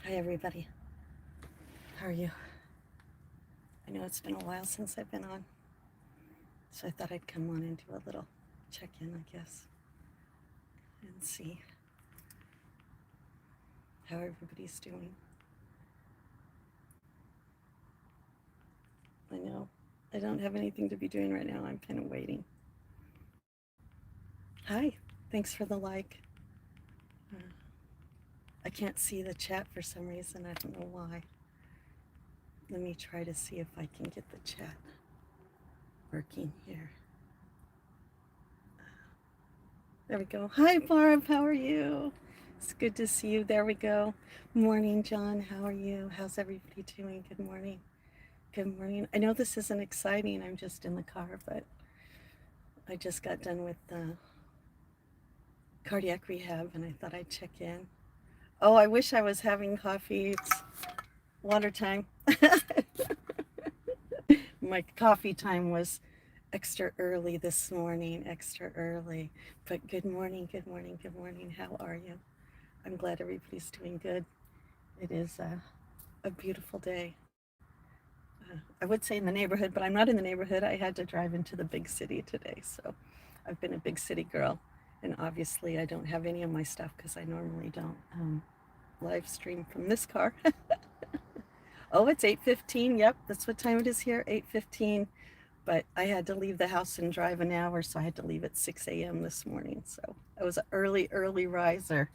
Hi, everybody. How are you? I know it's been a while since I've been on, so I thought I'd come on and do a little check in, I guess, and see how everybody's doing. I know I don't have anything to be doing right now. I'm kind of waiting. Hi. Thanks for the like. Uh, I can't see the chat for some reason. I don't know why. Let me try to see if I can get the chat working here. There we go. Hi, Barb. How are you? It's good to see you. There we go. Morning, John. How are you? How's everybody doing? Good morning. Good morning. I know this isn't exciting. I'm just in the car, but I just got done with cardiac rehab and I thought I'd check in. Oh, I wish I was having coffee. It's water time. My coffee time was extra early this morning, extra early. But good morning, good morning, good morning. How are you? I'm glad everybody's doing good. It is a beautiful day. I would say in the neighborhood, but I'm not in the neighborhood. I had to drive into the big city today. So I've been a big city girl. And obviously, I don't have any of my stuff because I normally don't live stream from this car. Oh, it's 8:15. Yep, that's what time it is here, 8:15. But I had to leave the house and drive an hour, so I had to leave at 6 a.m. this morning. So I was an early riser,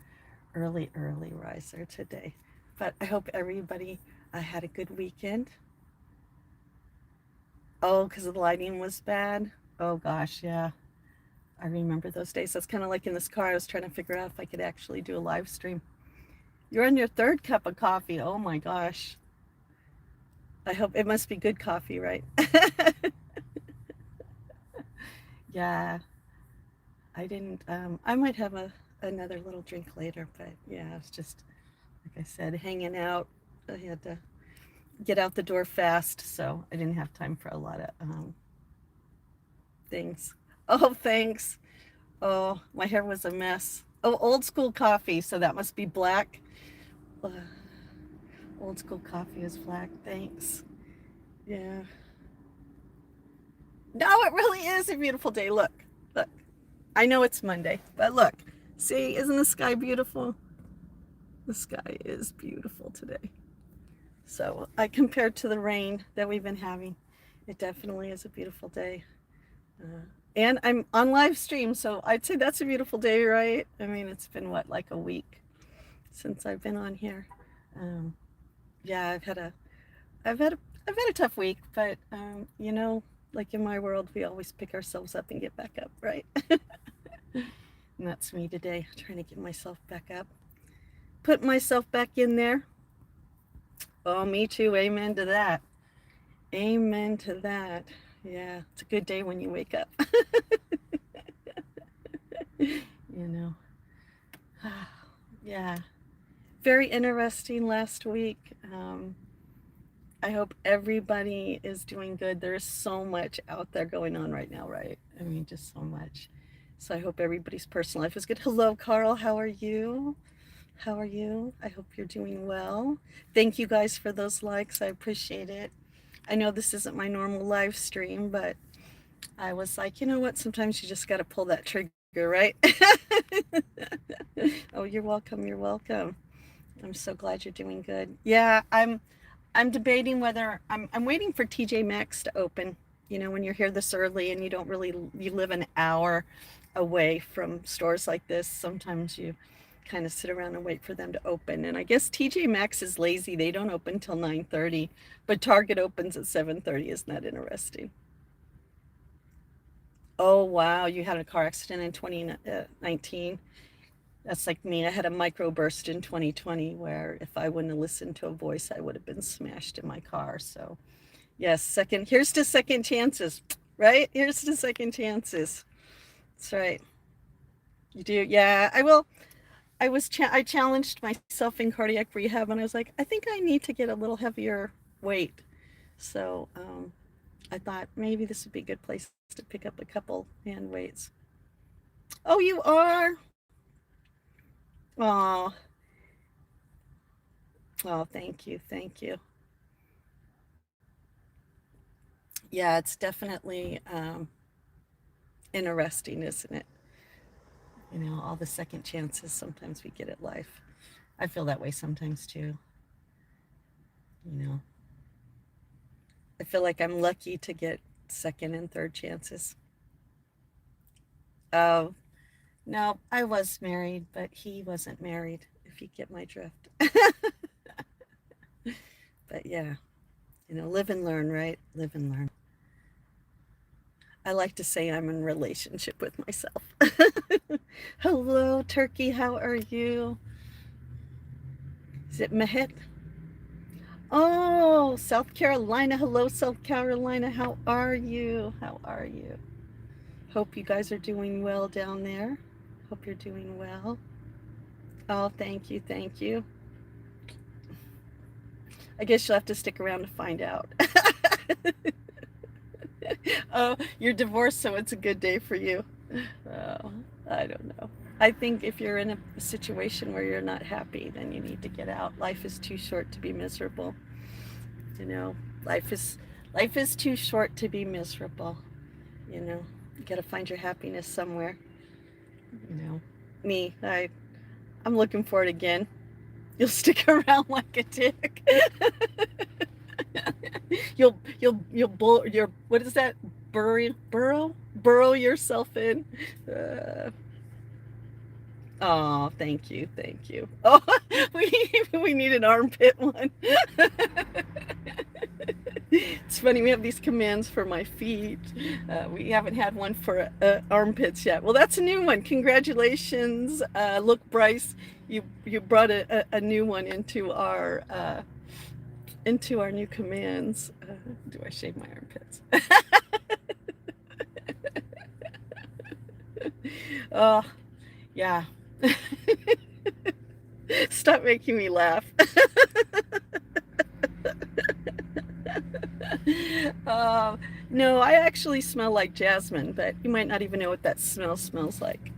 early riser today. But I hope everybody had a good weekend. Oh, because the lighting was bad. Oh gosh, yeah. I remember those days. That's kind of like in this car. I was trying to figure out if I could actually do a live stream. You're on your third cup of coffee. Oh my gosh. I hope it must be good coffee, right? Yeah, I didn't. I might have another little drink later, but yeah, it's just like I said, hanging out. I had to get out the door fast, so I didn't have time for a lot of things. Oh, thanks. Oh, my hair was a mess. Oh, old school coffee, so that must be black. Uh, old school coffee is black. Thanks. Yeah. No, it really is a beautiful day. Look, look. I know it's Monday, but look. See, isn't the sky beautiful? The sky is beautiful today. So, compared to the rain that we've been having, it definitely is a beautiful day. Uh, and I'm on live stream, so I'd say that's a beautiful day, right? I mean, it's been what, like a week since I've been on here. Um, yeah, I've had a, I've had a tough week, but like in my world, we always pick ourselves up and get back up, right? And that's me today, trying to get myself back up, put myself back in there. Oh, me too. Amen to that. Amen to that. Yeah, it's a good day when you wake up. you know. Yeah. Very interesting last week. I hope everybody is doing good. There's so much out there going on right now, right? I mean, just so much. So I hope everybody's personal life is good. Hello, Carl. How are you? How are you? I hope you're doing well. Thank you guys for those likes. I appreciate it. I know this isn't my normal live stream, but I was like, you know what? Sometimes you just got to pull that trigger, right? Oh, you're welcome. You're welcome. I'm so glad you're doing good. Yeah, I'm debating whether I'm waiting for TJ Maxx to open. You know, when you're here this early and you don't really you live an hour away from stores like this, sometimes you kind of sit around and wait for them to open. And I guess TJ Maxx is lazy. They don't open till 9:30, but Target opens at 7:30. Isn't that interesting? Oh, wow, you had a car accident in 2019. That's like me. I had a microburst in 2020 where if I wouldn't have listened to a voice, I would have been smashed in my car. So, yes, here's to second chances, right? Here's to second chances. That's right. You do. Yeah, I will. I challenged myself in cardiac rehab and I was like, I think I need to get a little heavier weight. So, I thought maybe this would be a good place to pick up a couple hand weights. Oh, you are? Oh, Oh, thank you. Thank you. Yeah, it's definitely interesting, isn't it? You know, all the second chances sometimes we get at life. I feel that way sometimes too. You know, I feel like I'm lucky to get second and third chances. Oh, no, I was married, but he wasn't married, if you get my drift. But yeah, you know, live and learn, right? Live and learn. I like to say I'm in relationship with myself. Hello, Turkey. How are you? Is it Mehit? Oh, South Carolina. Hello, South Carolina. How are you? How are you? Hope you guys are doing well down there. Hope you're doing well. Oh, thank you. Thank you. I guess you'll have to stick around to find out. Oh, you're divorced, so it's a good day for you. Oh, I don't know. I think if you're in a situation where you're not happy, then you need to get out. Life is too short to be miserable. You know, life is life is too short to be miserable. You know, you got to find your happiness somewhere. You know, me, I'm looking for it again. You'll stick around like a dick. You'll what is that? Burrow yourself in. Uh, oh, thank you, thank you. Oh, we need an armpit one. It's funny, we have these commands for my feet. We haven't had one for armpits yet. Well, that's a new one. Congratulations. Look, Bryce, you brought a new one into our new commands. Do I shave my armpits? Oh, yeah. Stop making me laugh. Uh, no, I actually smell like jasmine, but you might not even know what that smell smells like.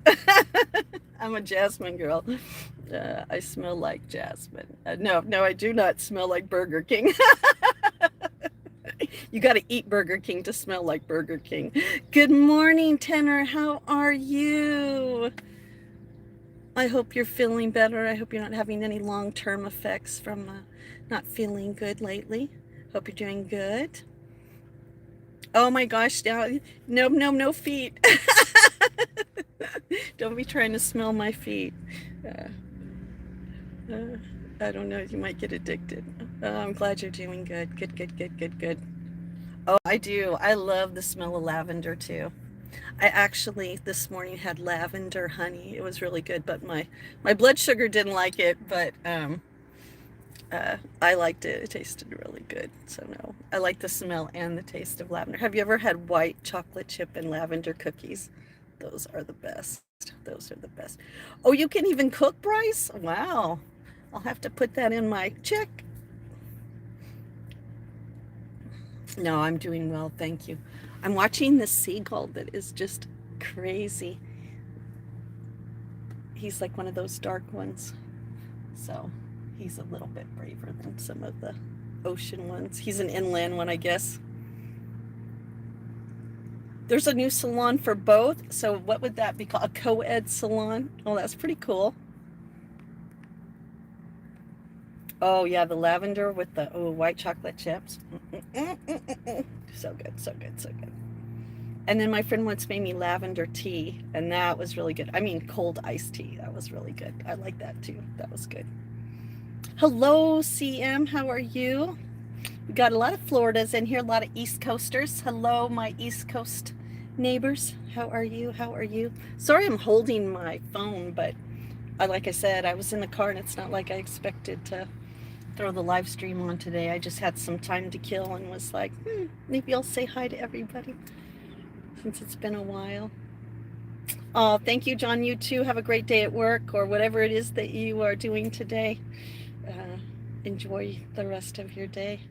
I'm a jasmine girl. I smell like jasmine. No, I do not smell like Burger King. You got to eat Burger King to smell like Burger King. Good morning, Tenor. How are you? I hope you're feeling better. I hope you're not having any long-term effects from not feeling good lately. Hope you're doing good. Oh my gosh, no feet. Don't be trying to smell my feet. Uh, I don't know, you might get addicted. I'm glad you're doing good. Good. Oh, I do. I love the smell of lavender too. I actually this morning had lavender honey. It was really good, but my blood sugar didn't like it, but I liked it. It tasted really good. So no, I like the smell and the taste of lavender. Have you ever had white chocolate chip and lavender cookies? Those are the best. Those are the best. Oh, you can even cook, Bryce? Wow. I'll have to put that in my check. No, I'm doing well, thank you. I'm watching this seagull that is just crazy. He's like one of those dark ones. So he's a little bit braver than some of the ocean ones. He's an inland one, I guess. There's a new salon for both. So what would that be called? A co-ed salon? Oh, that's pretty cool. Oh yeah, the lavender with the white chocolate chips. So good, so good, so good. And then my friend once made me lavender tea, and that was really good. I mean, cold iced tea. That was really good. I like that too. That was good. Hello, CM. How are you? We got a lot of Floridas in here, a lot of East Coasters. Hello, my East Coast neighbors. How are you? How are you? Sorry I'm holding my phone, but like I said, I was in the car, and it's not like I expected to throw the live stream on today. I just had some time to kill and was like, maybe I'll say hi to everybody since it's been a while. Oh, thank you, John. You too. Have a great day at work or whatever it is that you are doing today. Enjoy the rest of your day.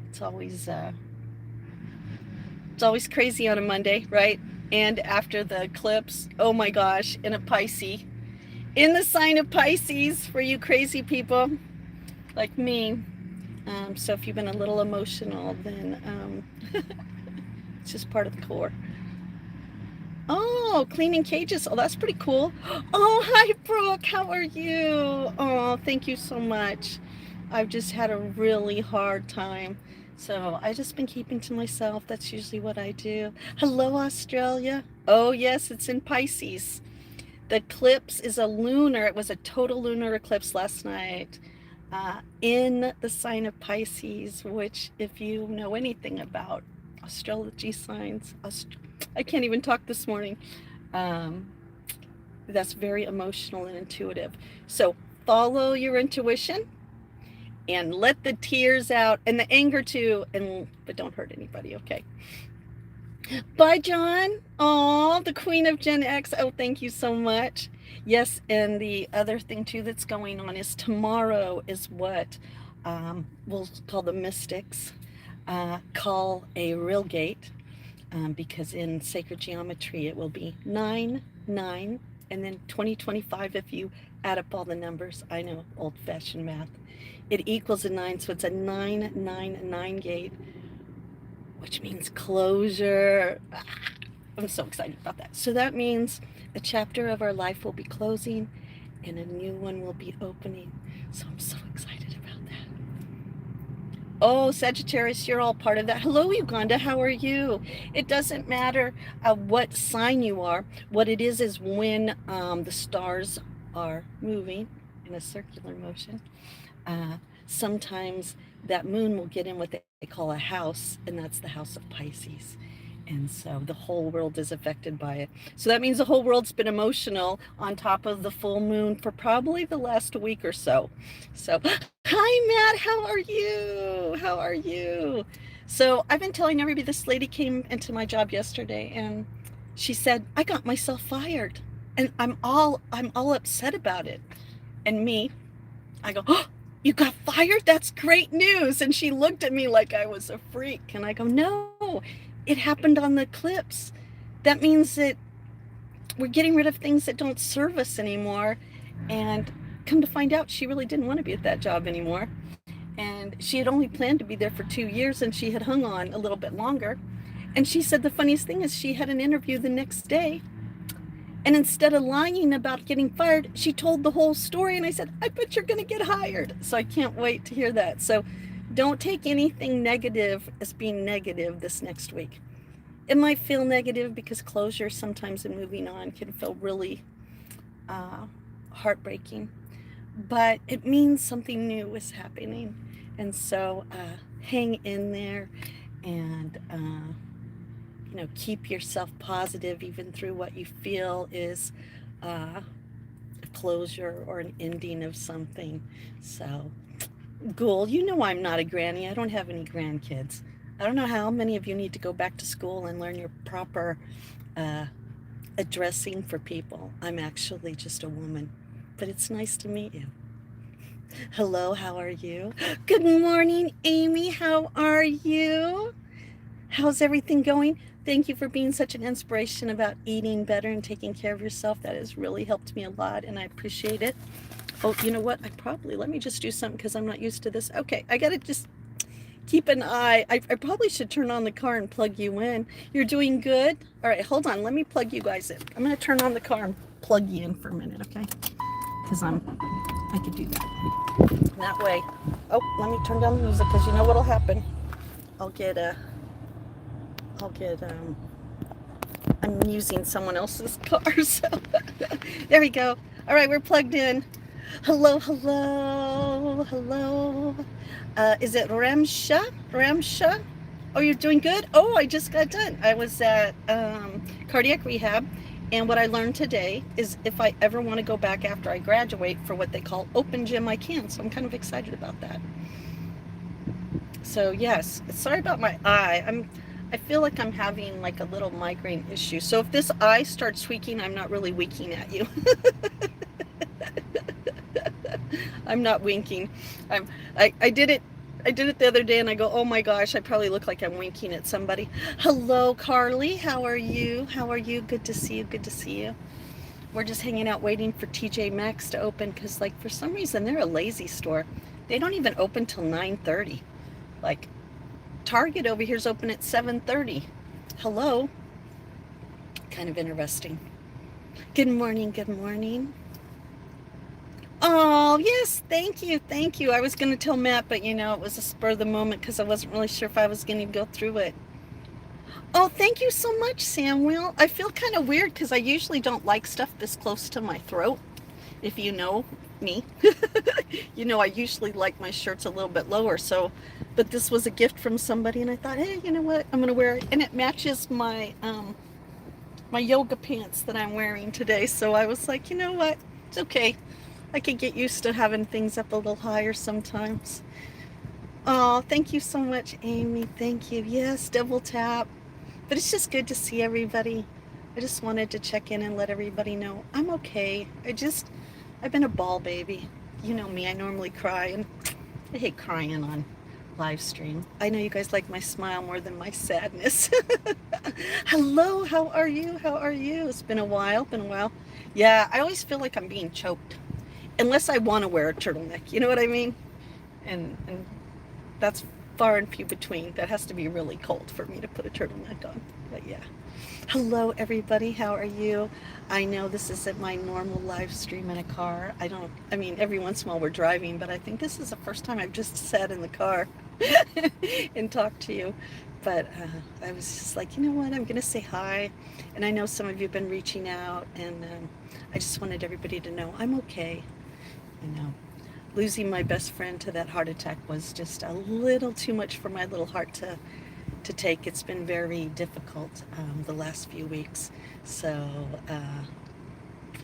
It's always crazy on a Monday, right? And after the eclipse, oh my gosh, in a Pisces, in the sign of Pisces for you crazy people. like me. So if you've been a little emotional, then it's just part of the core. Oh, cleaning cages. Oh, that's pretty cool. Oh, hi, Brooke. How are you? Oh, thank you so much. I've just had a really hard time. So I just been keeping to myself. That's usually what I do. Hello, Australia. Oh, yes, it's in Pisces. The eclipse is a lunar. It was a total lunar eclipse last night in the sign of Pisces, which, if you know anything about astrology signs, I can't even talk this morning. Um, that's very emotional and intuitive. So follow your intuition and let the tears out and the anger too, but don't hurt anybody, okay? Bye, John. Oh, the Queen of Gen X. Oh, thank you so much. Yes, and the other thing too that's going on is tomorrow is what we'll call the mystics call a real gate, because in sacred geometry it will be 9, 9, and then 2025 if you add up all the numbers. I know old-fashioned math. It equals a 9, so it's a 999 gate, which means closure. I'm so excited about that. So that means a chapter of our life will be closing and a new one will be opening. So I'm so excited about that. Oh, Sagittarius, you're all part of that. Hello, Uganda. How are you? It doesn't matter what sign you are. What it is when the stars are moving in a circular motion. Sometimes that moon will get in what they call a house, and that's the house of Pisces. And so the whole world is affected by it. So that means the whole world's been emotional on top of the full moon for probably the last week or so. So, hi, Matt. How are you? How are you? So I've been telling everybody this lady came into my job yesterday and she said, I got myself fired. And I'm all upset about it. And me, I go, oh, you got fired? That's great news. And she looked at me like I was a freak. And I go, no, it happened on the eclipse. That means that we're getting rid of things that don't serve us anymore. And come to find out, she really didn't want to be at that job anymore. And she had only planned to be there for 2 years, and she had hung on a little bit longer. And she said the funniest thing is she had an interview the next day. And instead of lying about getting fired, she told the whole story. And I said, I bet you're going to get hired. So I can't wait to hear that. So don't take anything negative as being negative this next week. It might feel negative because closure sometimes in moving on can feel really heartbreaking. But it means something new is happening. And so hang in there and keep yourself positive even through what you feel is a closure or an ending of something. So, Ghoul, I'm not a granny. I don't have any grandkids. I don't know how many of you need to go back to school and learn your proper addressing for people. I'm actually just a woman, but it's nice to meet you. Hello, how are you? Good morning, Amy. How are you? How's everything going? Thank you for being such an inspiration about eating better and taking care of yourself. That has really helped me a lot, and I appreciate it. Oh, you know what? Let me just do something because I'm not used to this. Okay, I got to just keep an eye. I probably should turn on the car and plug you in. You're doing good? All right, hold on. Let me plug you guys in. I'm going to turn on the car and plug you in for a minute, okay? Because I could do that. That way. Oh, let me turn down the music because you know what'll happen. I'm using someone else's car, so there we go. All right, we're plugged in. Hello, hello, hello. Is it Ramsha? Ramsha? Oh, you're doing good? Oh, I just got done. I was at cardiac rehab, and what I learned today is if I ever want to go back after I graduate for what they call open gym, I can. So I'm kind of excited about that. So yes, sorry about my eye. I feel like I'm having like a little migraine issue. So if this eye starts tweaking, I'm not really winking at you. I'm not winking. I did it the other day and I go, oh my gosh, I probably look like I'm winking at somebody. Hello, Carly. How are you? How are you? Good to see you. Good to see you. We're just hanging out waiting for TJ Maxx to open because, like, for some reason they're a lazy store. They don't even open till 9:30. Like, Target over here is open at 7:30. Hello. Kind of interesting. Good morning, good morning. Oh, yes, thank you, thank you. I was going to tell Matt, but it was a spur of the moment because I wasn't really sure if I was going to go through it. Oh, thank you so much, Samuel. I feel kind of weird because I usually don't like stuff this close to my throat, if you know me. I usually like my shirts a little bit lower, but this was a gift from somebody, and I thought, hey, you know what? I'm going to wear it, and it matches my yoga pants that I'm wearing today, so I was like, you know what? It's okay. I can get used to having things up a little higher sometimes. Oh, thank you so much, Amy. Thank you. Yes, double tap. But it's just good to see everybody. I just wanted to check in and let everybody know I'm okay. I've been a ball baby. You know me, I normally cry, and I hate crying on live stream. I know you guys like my smile more than my sadness. Hello, how are you? How are you? It's been a while, Yeah, I always feel like I'm being choked. Unless I want to wear a turtleneck, you know what I mean? And that's far and few between. That has to be really cold for me to put a turtleneck on. But yeah. Hello, everybody. How are you? I know this isn't my normal live stream in a car. Every once in a while we're driving, but I think this is the first time I've just sat in the car and talked to you. But I was just like, you know what? I'm going to say hi. And I know some of you have been reaching out, and I just wanted everybody to know I'm okay. Losing my best friend to that heart attack was just a little too much for my little heart to take. It's been very difficult the last few weeks. So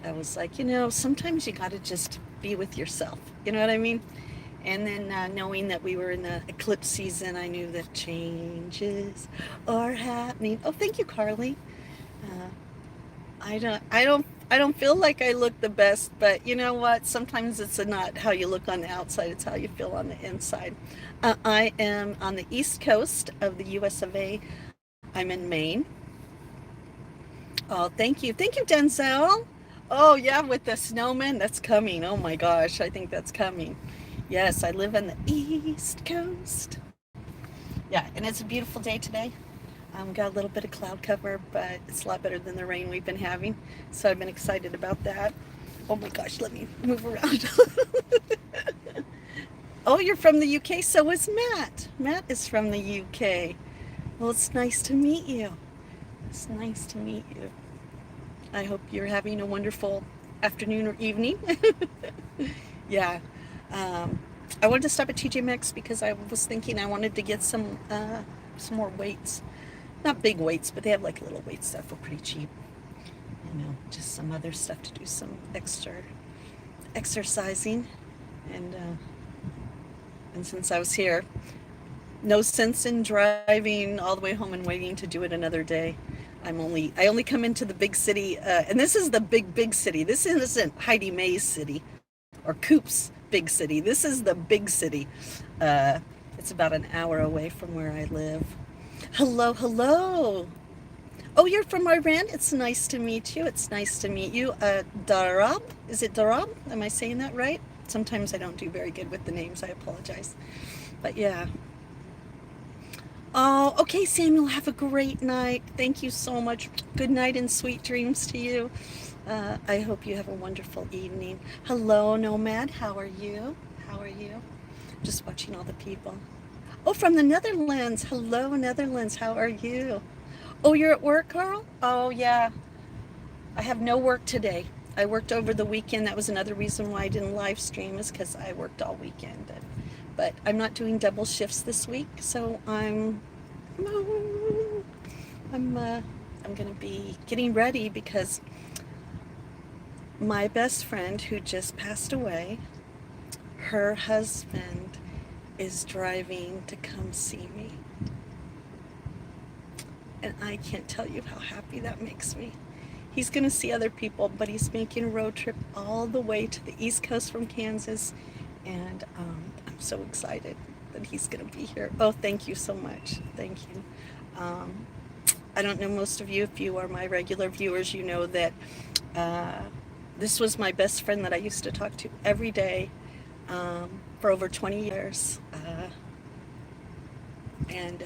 I was like, sometimes you got to just be with yourself. You know what I mean? And then knowing that we were in the eclipse season, I knew that changes are happening. Oh, thank you, Carly. Uh, I don't feel like I look the best, but you know what? Sometimes it's not how you look on the outside, it's how you feel on the inside. I am on the east coast of the US of A. I'm in Maine. Oh, thank you. Thank you, Denzel. Oh, yeah, with the snowman, that's coming. Oh my gosh, I think that's coming. Yes, I live on the east coast. Yeah, and it's a beautiful day today. Got a little bit of cloud cover, but it's a lot better than the rain we've been having. So I've been excited about that. Oh my gosh, let me move around. Oh, you're from the UK? So is Matt. Matt is from the UK. Well, it's nice to meet you. It's nice to meet you. I hope you're having a wonderful afternoon or evening. Yeah. Um, I wanted to stop at TJ Maxx because I was thinking I wanted to get some more weights. Not big weights, but they have like little weights that feel pretty cheap. Just some other stuff to do some extra exercising. And since I was here, no sense in driving all the way home and waiting to do it another day. I only come into the big city, and this is the big city. This isn't Heidi Mae's city or Coop's big city. This is the big city. Uh, it's about an hour away from where I live. Hello, hello. Oh, you're from Iran? It's nice to meet you. It's nice to meet you. Darab? Is it Darab? Am I saying that right? Sometimes I don't do very good with the names. I apologize. But yeah. Oh, okay, Samuel. Have a great night. Thank you so much. Good night and sweet dreams to you. I hope you have a wonderful evening. Hello, Nomad. How are you? How are you? Just watching all the people. Oh, from the Netherlands. Hello, Netherlands. How are you? Oh, you're at work, Carl? Oh, yeah. I have no work today. I worked over the weekend. That was another reason why I didn't live stream, is because I worked all weekend. But I'm not doing double shifts this week, so I'm going to be getting ready because my best friend who just passed away, her husband is driving to come see me. And I can't tell you how happy that makes me. He's going to see other people, but he's making a road trip all the way to the East Coast from Kansas. And I'm so excited that he's going to be here. Oh, thank you so much. Thank you. I don't know, most of you, if you are my regular viewers, you know that this was my best friend that I used to talk to every day. for over 20 years. And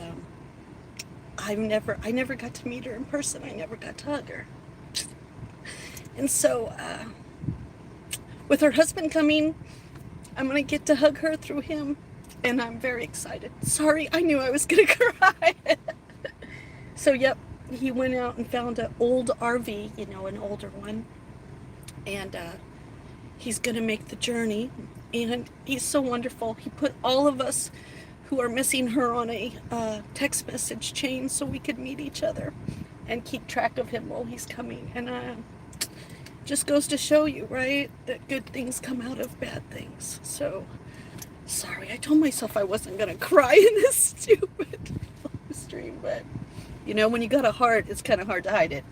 I never got to meet her in person. I never got to hug her. And so, with her husband coming, I'm going to get to hug her through him. And I'm very excited. Sorry, I knew I was going to cry. So, yep, he went out and found an old RV, an older one. And he's going to make the journey. And he's so wonderful. He put all of us who are missing her on a text message chain so we could meet each other and keep track of him while he's coming. And just goes to show you, right, that good things come out of bad things. So, sorry, I told myself I wasn't going to cry in this stupid stream, but, when you got a heart, it's kind of hard to hide it.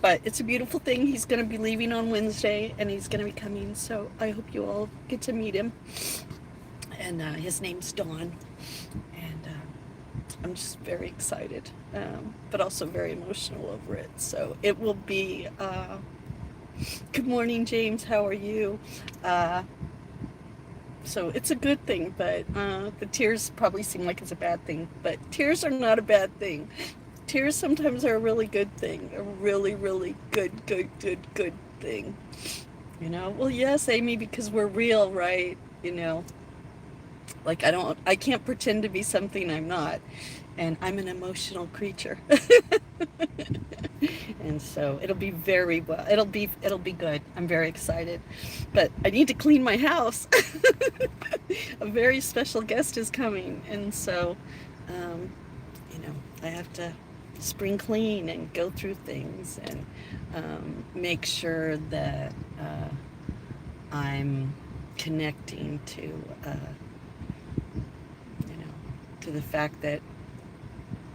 But it's a beautiful thing. He's going to be leaving on Wednesday, and he's going to be coming, so I hope you all get to meet him. And his name's Dawn, and I'm just very excited, but also very emotional over it. So it will be, good morning, James, how are you? So it's a good thing, but the tears probably seem like it's a bad thing, but tears are not a bad thing. Tears sometimes are a really good thing, a really, really good thing. Well, yes, Amy, because we're real, right? Like I can't pretend to be something I'm not, and I'm an emotional creature. And so it'll be very well. It'll be good. I'm very excited, but I need to clean my house. A very special guest is coming, and so, I have to spring clean and go through things and make sure that I'm connecting to the fact that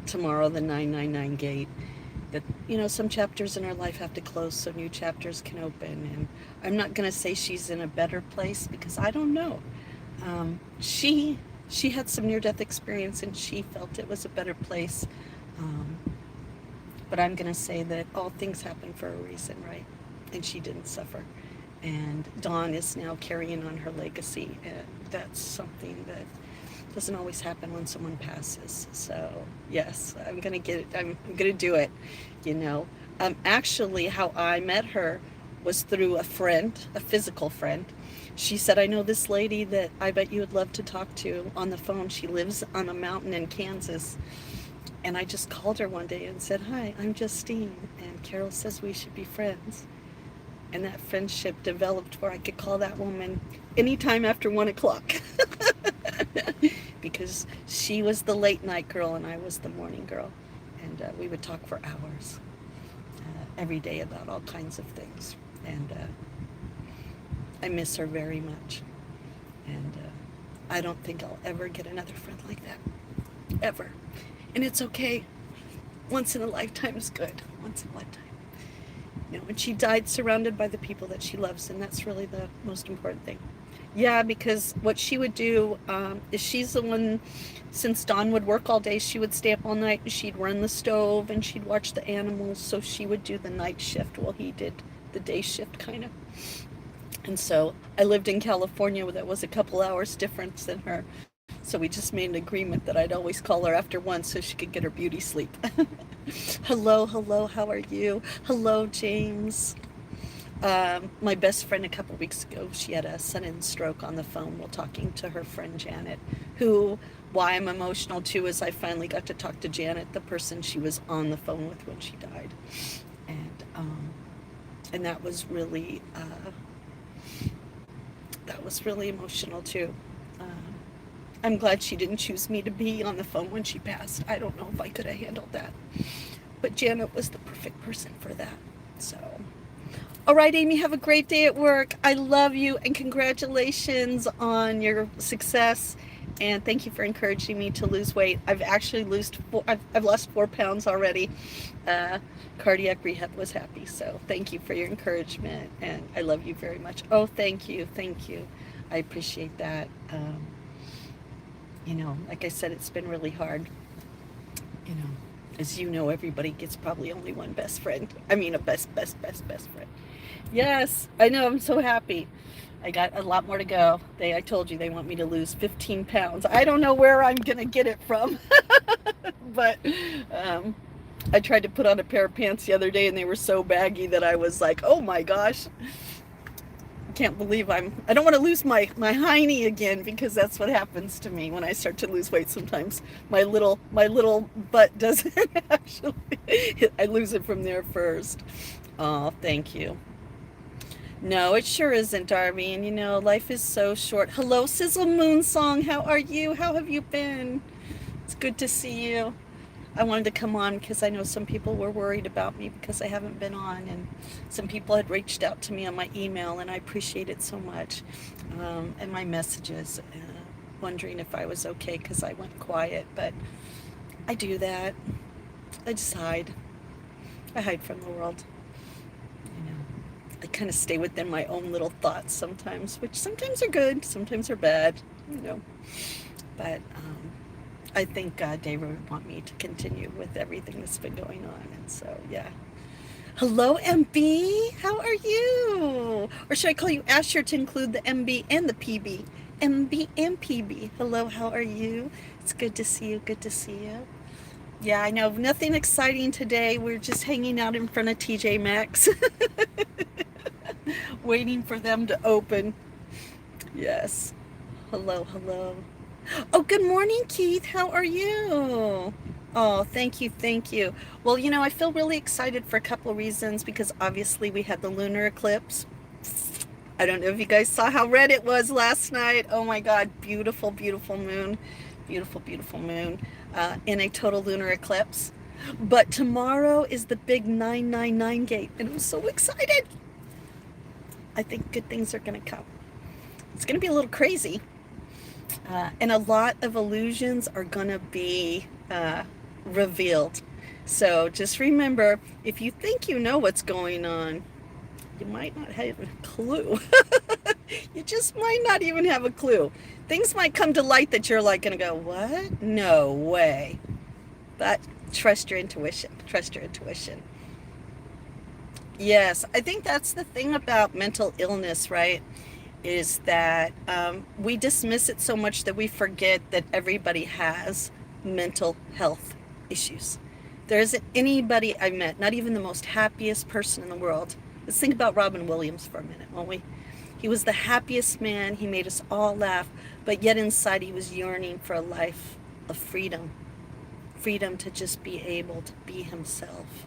tomorrow, the 999 gate, that some chapters in our life have to close so new chapters can open. And I'm not going to say she's in a better place, because I don't know. She had some near-death experience and she felt it was a better place. But I'm going to say that all things happen for a reason, right? And she didn't suffer. And Dawn is now carrying on her legacy, and that's something that doesn't always happen when someone passes. So yes, I'm gonna get it. I'm gonna do it. Actually, how I met her was through a friend, a physical friend. She said, "I know this lady that I bet you would love to talk to on the phone. She lives on a mountain in Kansas." And I just called her one day and said, "Hi, I'm Justine, and Carol says we should be friends." And that friendship developed where I could call that woman anytime after 1 o'clock. Because she was the late night girl and I was the morning girl. And we would talk for hours every day about all kinds of things. And I miss her very much. And I don't think I'll ever get another friend like that. Ever. And it's okay. Once in a lifetime is good. Once in a lifetime. And she died surrounded by the people that she loves, and that's really the most important thing. Yeah, because what she would do is, she's the one, since Dawn would work all day, she would stay up all night and she'd run the stove and she'd watch the animals. So she would do the night shift while he did the day shift, kind of. And so I lived in California, where that was a couple hours difference than her. So we just made an agreement that I'd always call her after 1 so she could get her beauty sleep. Hello, how are you? Hello, James. My best friend a couple weeks ago, she had a sudden stroke on the phone while talking to her friend Janet, who, why I'm emotional too, is I finally got to talk to Janet, the person she was on the phone with when she died. And that was really emotional too. I'm glad she didn't choose me to be on the phone when she passed. I don't know if I could have handled that. But Janet was the perfect person for that. So, all right, Amy, have a great day at work. I love you, and congratulations on your success. And thank you for encouraging me to lose weight. I've actually I've lost 4 pounds already. Cardiac rehab was happy. So thank you for your encouragement, and I love you very much. Oh, thank you. I appreciate that. Like I said, it's been really hard. As you know, everybody gets probably only one best friend. I mean, a best friend. Yes, I know. I'm so happy. I got a lot more to go. I told you they want me to lose 15 pounds. I don't know where I'm going to get it from. But I tried to put on a pair of pants the other day and they were so baggy that I was like, oh my gosh. I can't believe I don't want to lose my hiney again, because that's what happens to me when I start to lose weight. Sometimes my little butt doesn't actually, I lose it from there first. Oh, thank you. No, it sure isn't, Darby. And you know, life is so short. Hello, Sizzle Moon Song. How are you? How have you been? It's good to see you. I wanted to come on because I know some people were worried about me because I haven't been on, and some people had reached out to me on my email, and I appreciate it so much, and my messages, wondering if I was okay because I went quiet. But I do that. I just hide. I hide from the world. You know, I kind of stay within my own little thoughts sometimes, which sometimes are good, sometimes are bad. You know, but I think David would want me to continue with everything that's been going on. And so, yeah. Hello, MB. How are you? Or should I call you Asher to include the MB and the PB? MB and PB. Hello, how are you? It's good to see you. Good to see you. Yeah, I know. Nothing exciting today. We're just hanging out in front of TJ Maxx, waiting for them to open. Yes. Hello, hello. Oh, good morning, Keith. How are you? Oh, thank you, thank you. Well, you know, I feel really excited for a couple of reasons, because obviously we had the lunar eclipse. I don't know if you guys saw how red it was last night. Oh my God, beautiful, beautiful moon. Beautiful, beautiful moon in a total lunar eclipse. But tomorrow is the big 999 gate, and I'm so excited. I think good things are going to come. It's going to be a little crazy. And a lot of illusions are going to be revealed. So just remember, if you think you know what's going on, you might not have a clue. You just might not even have a clue. Things might come to light that you're like going to go, what? No way. But trust your intuition. Trust your intuition. Yes, I think that's the thing about mental illness, right? Is that we dismiss it so much that we forget that everybody has mental health issues. There isn't anybody I met, not even the most happiest person in the world. Let's think about Robin Williams for a minute, won't we? He was the happiest man. He made us all laugh, but yet inside he was yearning for a life of freedom. Freedom to just be able to be himself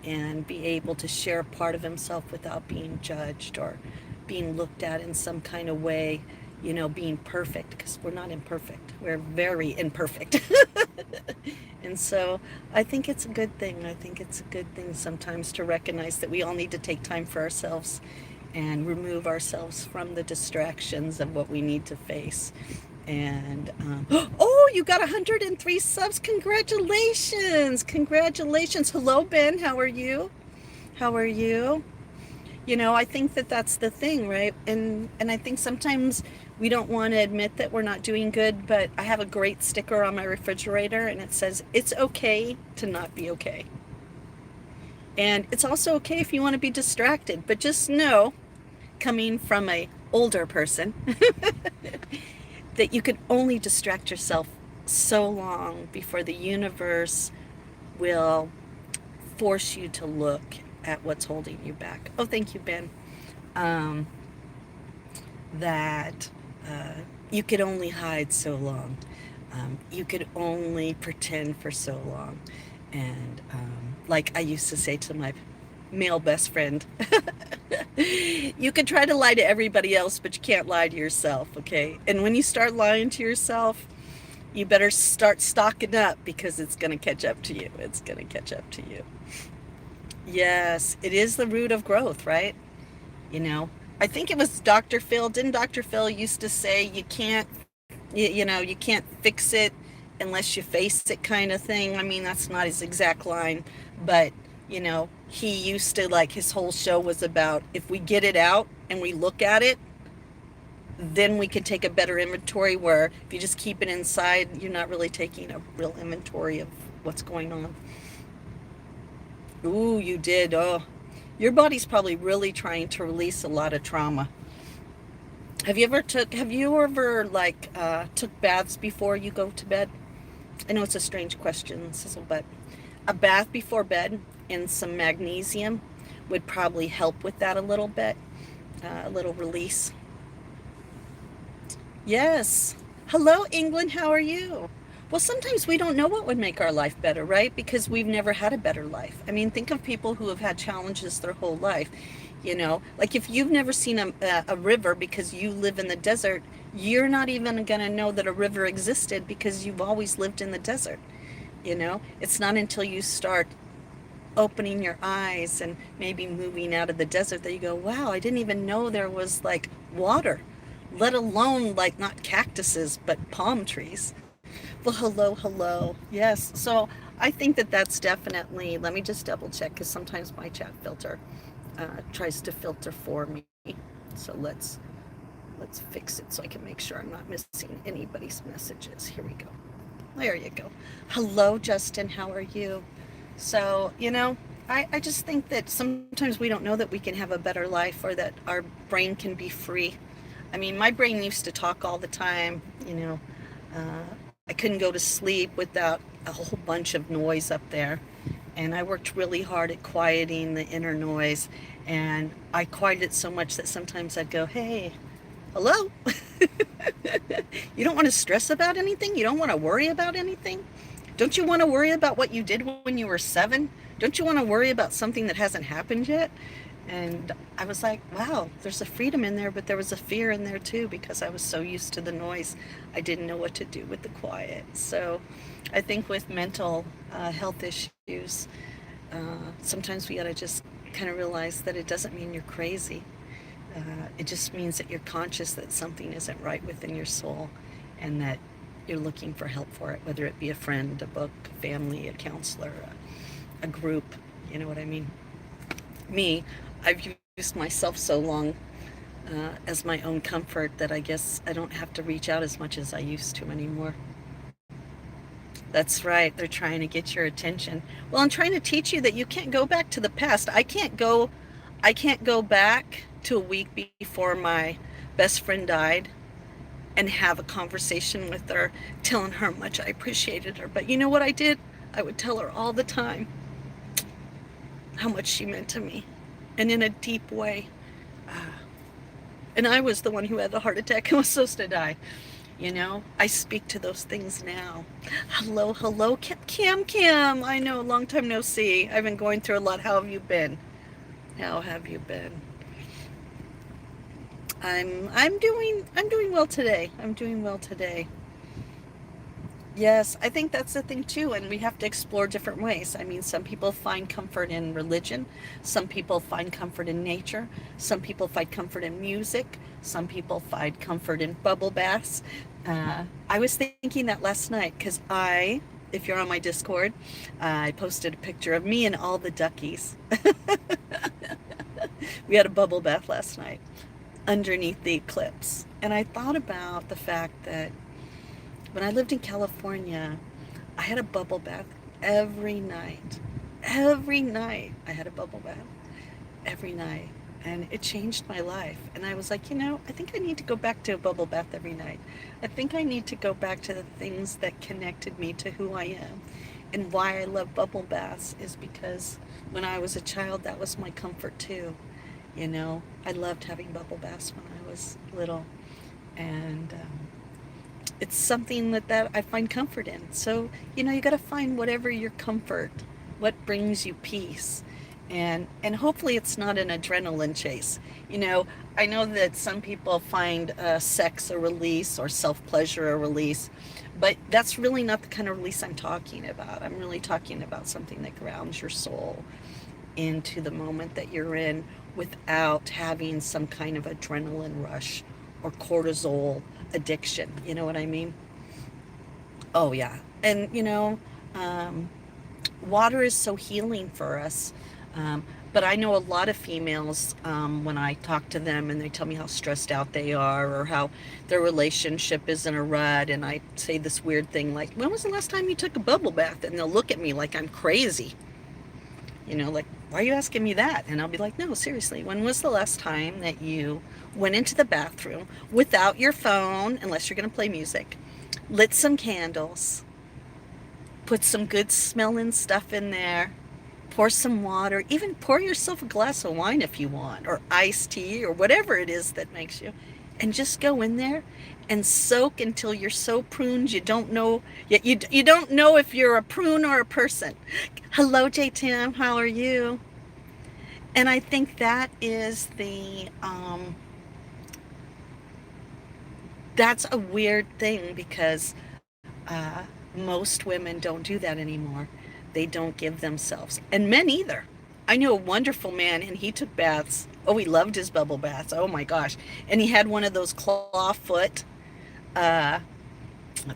and be able to share a part of himself without being judged or being looked at in some kind of way, you know, being perfect, because we're not imperfect. We're very imperfect. And so I think it's a good thing. I think it's a good thing sometimes to recognize that we all need to take time for ourselves and remove ourselves from the distractions of what we need to face. And oh, you got 103 subs. Congratulations. Congratulations. Hello, Ben. How are you? How are you? You know, I think that that's the thing, right? And I think sometimes we don't want to admit that we're not doing good, but I have a great sticker on my refrigerator and it says, it's okay to not be okay. And it's also okay if you want to be distracted, but just know, coming from a older person, that you can only distract yourself so long before the universe will force you to look at what's holding you back. Oh, thank you, Ben. That you could only hide so long. You could only pretend for so long. And like I used to say to my male best friend, you can try to lie to everybody else, but you can't lie to yourself, okay? And when you start lying to yourself, you better start stocking up, because it's going to catch up to you. It's going to catch up to you. Yes, it is the root of growth, right? You know, I think it was Dr. Phil. Didn't Dr. Phil used to say you can't, you know, you can't fix it unless you face it, kind of thing? I mean, that's not his exact line, but you know, he used to, like, his whole show was about, if we get it out and we look at it, then we can take a better inventory, where if you just keep it inside, you're not really taking a real inventory of what's going on. Ooh, you did. Oh, your body's probably really trying to release a lot of trauma. Have you ever like took baths before you go to bed? I know it's a strange question, Cecil, but a bath before bed and some magnesium would probably help with that a little bit, a little release. Yes. Hello, England. How are you? Well, sometimes we don't know what would make our life better, right? Because we've never had a better life. I mean, think of people who have had challenges their whole life. Like if you've never seen a river because you live in the desert, you're not even going to know that a river existed because you've always lived in the desert. It's not until you start opening your eyes and maybe moving out of the desert that you go, wow, I didn't even know there was like water, let alone like not cactuses, but palm trees. Well, hello, hello. Yes. So I think that that's definitely, let me just double check because sometimes my chat filter tries to filter for me. So let's fix it so I can make sure I'm not missing anybody's messages. Here we go. There you go. Hello, Justin. How are you? So, I just think that sometimes we don't know that we can have a better life or that our brain can be free. I mean, my brain used to talk all the time. I couldn't go to sleep without a whole bunch of noise up there. And I worked really hard at quieting the inner noise. And I quieted it so much that sometimes I'd go, hey, hello? You don't want to stress about anything? You don't want to worry about anything? Don't you want to worry about what you did when you were 7? Don't you want to worry about something that hasn't happened yet? And I was like, wow, there's a freedom in there, but there was a fear in there too because I was so used to the noise. I didn't know what to do with the quiet. So I think with mental health issues, sometimes we got to just kind of realize that it doesn't mean you're crazy. It just means that you're conscious that something isn't right within your soul and that you're looking for help for it, whether it be a friend, a book, a family, a counselor, a group. You know what I mean? Me, I've used myself so long as my own comfort that I guess I don't have to reach out as much as I used to anymore. That's right. They're trying to get your attention. Well, I'm trying to teach you that you can't go back to the past. I can't go back to a week before my best friend died and have a conversation with her telling her how much I appreciated her. But you know what I did? I would tell her all the time how much she meant to me and in a deep way. And I was the one who had the heart attack and was supposed to die. I speak to those things now. Hello, hello, Kim. I know, long time no see. I've been going through a lot. How have you been? How have you been? I'm doing well today. I'm doing well today. Yes, I think that's the thing too, and we have to explore different ways. I mean, some people find comfort in religion, some people find comfort in nature, some people find comfort in music, some people find comfort in bubble baths. I was thinking that last night because if you're on my Discord, I posted a picture of me and all the duckies. We had a bubble bath last night underneath the eclipse, and I thought about the fact that when I lived in California, I had a bubble bath every night. Every night I had a bubble bath. Every night. And it changed my life. And I was like, I think I need to go back to a bubble bath every night. I think I need to go back to the things that connected me to who I am. And why I love bubble baths is because when I was a child, that was my comfort too. I loved having bubble baths when I was little. And it's something that I find comfort in. So, you got to find whatever your comfort, what brings you peace. And hopefully it's not an adrenaline chase. I know that some people find sex a release or self-pleasure a release, but that's really not the kind of release I'm talking about. I'm really talking about something that grounds your soul into the moment that you're in without having some kind of adrenaline rush or cortisol addiction. You know what I mean? Oh, yeah. And, water is so healing for us. But I know a lot of females, when I talk to them and they tell me how stressed out they are or how their relationship is in a rut, and I say this weird thing like, when was the last time you took a bubble bath? And they'll look at me like I'm crazy. Like, why are you asking me that? And I'll be like, no, seriously, when was the last time that you went into the bathroom without your phone, unless you're going to play music, lit some candles, put some good smelling stuff in there, pour some water, even pour yourself a glass of wine if you want, or iced tea, or whatever it is that makes you, and just go in there and soak until you're so pruned you don't know, yet you don't know if you're a prune or a person. Hello, J Tim, how are you? And I think that is that's a weird thing because most women don't do that anymore. They don't give themselves, and men either. I knew a wonderful man, and he took baths. Oh, he loved his bubble baths. Oh my gosh. And he had one of those claw foot uh,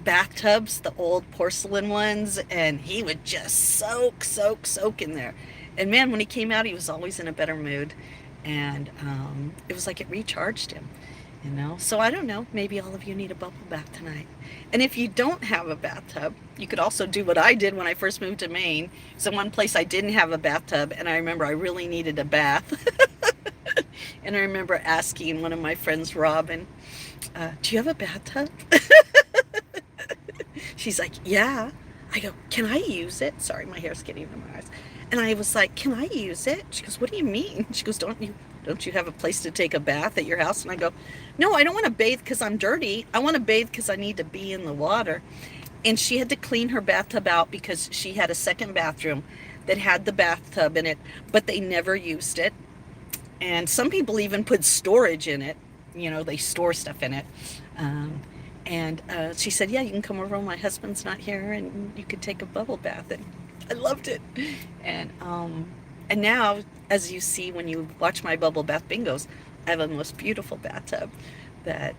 bathtubs, the old porcelain ones, and he would just soak in there. And man, when he came out, he was always in a better mood. And it was like it recharged him. So I don't know, maybe all of you need a bubble bath tonight. And if you don't have a bathtub, you could also do what I did when I first moved to Maine. So one place I didn't have a bathtub, and I remember I really needed a bath. And I remember asking one of my friends, Robin, do you have a bathtub? She's like, yeah. I go, can I use it? Sorry, my hair's getting in my eyes. And I was like, can I use it? She goes, what do you mean? She goes, don't you have a place to take a bath at your house? And I go, no, I don't want to bathe because I'm dirty. I want to bathe because I need to be in the water. And she had to clean her bathtub out because she had a second bathroom that had the bathtub in it, but they never used it. And some people even put storage in it. They store stuff in it. And she said, yeah, you can come over when my husband's not here and you could take a bubble bath. And I loved it. And now, as you see when you watch my bubble bath bingos, I have a most beautiful bathtub that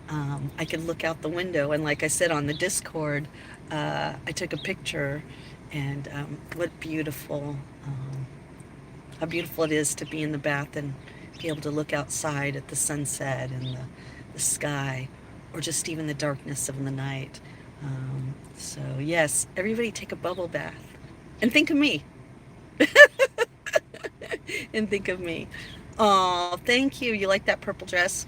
I can look out the window. And like I said on the Discord, I took a picture, and how beautiful it is to be in the bath and be able to look outside at the sunset and the sky, or just even the darkness of the night. So yes, everybody take a bubble bath and think of me. And think of me. Oh, thank you. You like that purple dress?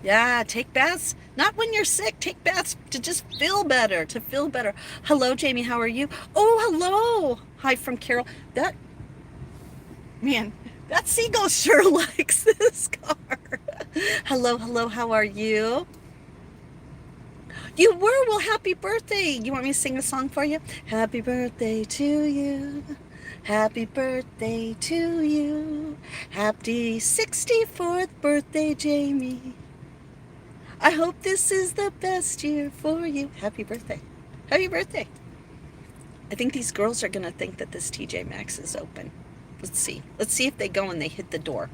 Yeah, take baths. Not when you're sick. Take baths to just feel better. Hello, Jamie. How are you? Oh, hello. Hi from Carol. That seagull sure likes this car. Hello. How are you? You were? Well, happy birthday. You want me to sing a song for you? Happy birthday to you. Happy birthday to you. Happy 64th birthday, Jamie. I hope this is the best year for you. Happy birthday. Happy birthday. I think these girls are going to think that this TJ Maxx is open. Let's see. Let's see if they go and they hit the door.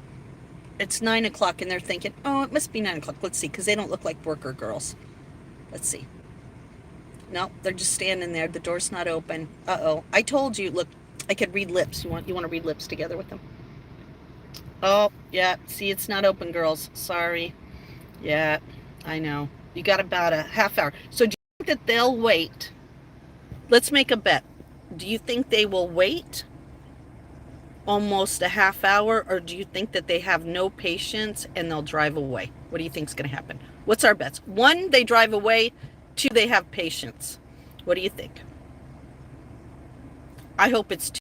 It's 9 o'clock and they're thinking, oh, it must be 9 o'clock. Let's see, because they don't look like worker girls. Let's see. No, they're just standing there. The door's not open. Uh-oh. I told you, look, I could read lips. You want to read lips together with them? Oh, yeah. See, it's not open, girls. Sorry. Yeah, I know. You got about a half hour. So do you think that they'll wait? Let's make a bet. Do you think they will wait almost a half hour, or do you think that they have no patience and they'll drive away? What do you think is going to happen? What's our bets? 1, they drive away. 2, they have patience. What do you think? I hope it's 2.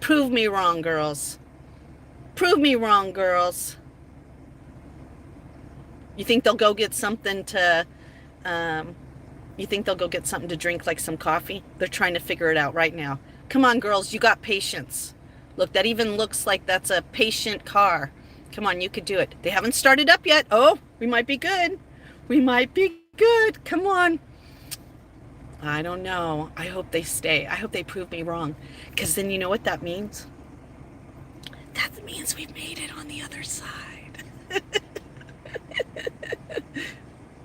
Prove me wrong, girls. Prove me wrong, girls. You think they'll go get something to, drink, like some coffee? They're trying to figure it out right now. Come on, girls, you got patience. Look, that even looks like that's a patient car. Come on, you could do it. They haven't started up yet. Oh, we might be good. We might be good. Come on. I don't know. I hope they stay. I hope they prove me wrong. Because then you know what that means? That means we've made it on the other side.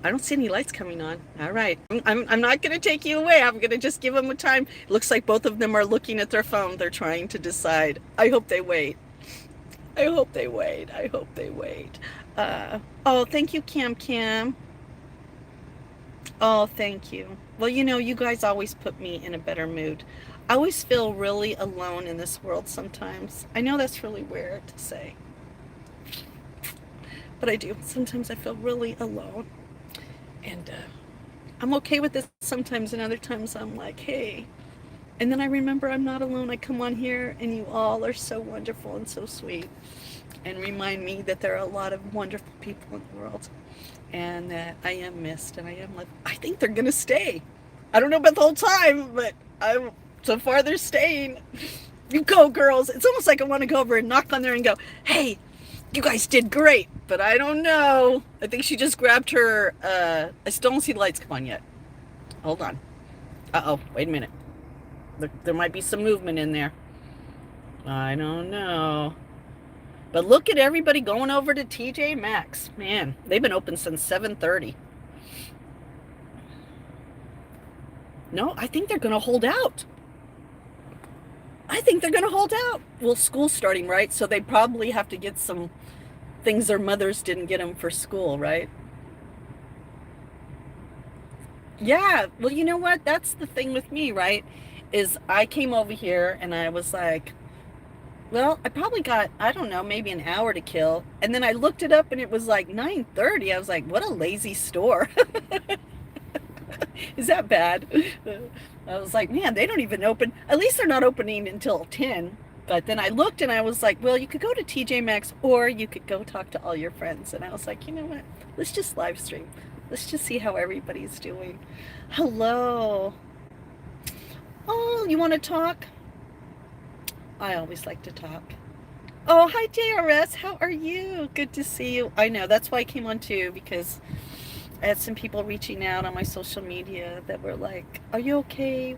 I don't see any lights coming on. All right. I'm not going to take you away. I'm going to just give them a time. It looks like both of them are looking at their phone. They're trying to decide. I hope they wait. I hope they wait. Oh, thank you, Cam. Oh, thank you. Well, you guys always put me in a better mood. I always feel really alone in this world sometimes. I know that's really weird to say, but I do. Sometimes I feel really alone. And I'm okay with this sometimes, and other times I'm like, hey. And then I remember I'm not alone. I come on here, and you all are so wonderful and so sweet, and remind me that there are a lot of wonderful people in the world, and that I am missed, and I am like, I think they're gonna stay. I don't know about the whole time, but so far they're staying. You go, girls. It's almost like I want to go over and knock on there and go, hey, you guys did great, but I don't know. I think she just grabbed her. I still don't see the lights come on yet. Hold on. Uh-oh, wait a minute. There might be some movement in there. I don't know. But look at everybody going over to TJ Maxx. Man, they've been open since 7:30. No, I think they're going to hold out. I think they're going to hold out. Well, school's starting, right? So they probably have to get some things their mothers didn't get them for school, right? Yeah, well, you know what? That's the thing with me, right? Is I came over here and I was like, well, I probably got, I don't know, maybe an hour to kill. And then I looked it up and it was like 9:30. I was like, what a lazy store. Is that bad? I was like, man, they don't even open. At least they're not opening until 10. But then I looked and I was like, well, you could go to TJ Maxx or you could go talk to all your friends. And I was like, you know what? Let's just live stream. Let's just see how everybody's doing. Hello. Oh, you want to talk? I always like to talk. Oh, hi, JRS. How are you? Good to see you. I know. That's why I came on too, because I had some people reaching out on my social media that were like, are you okay?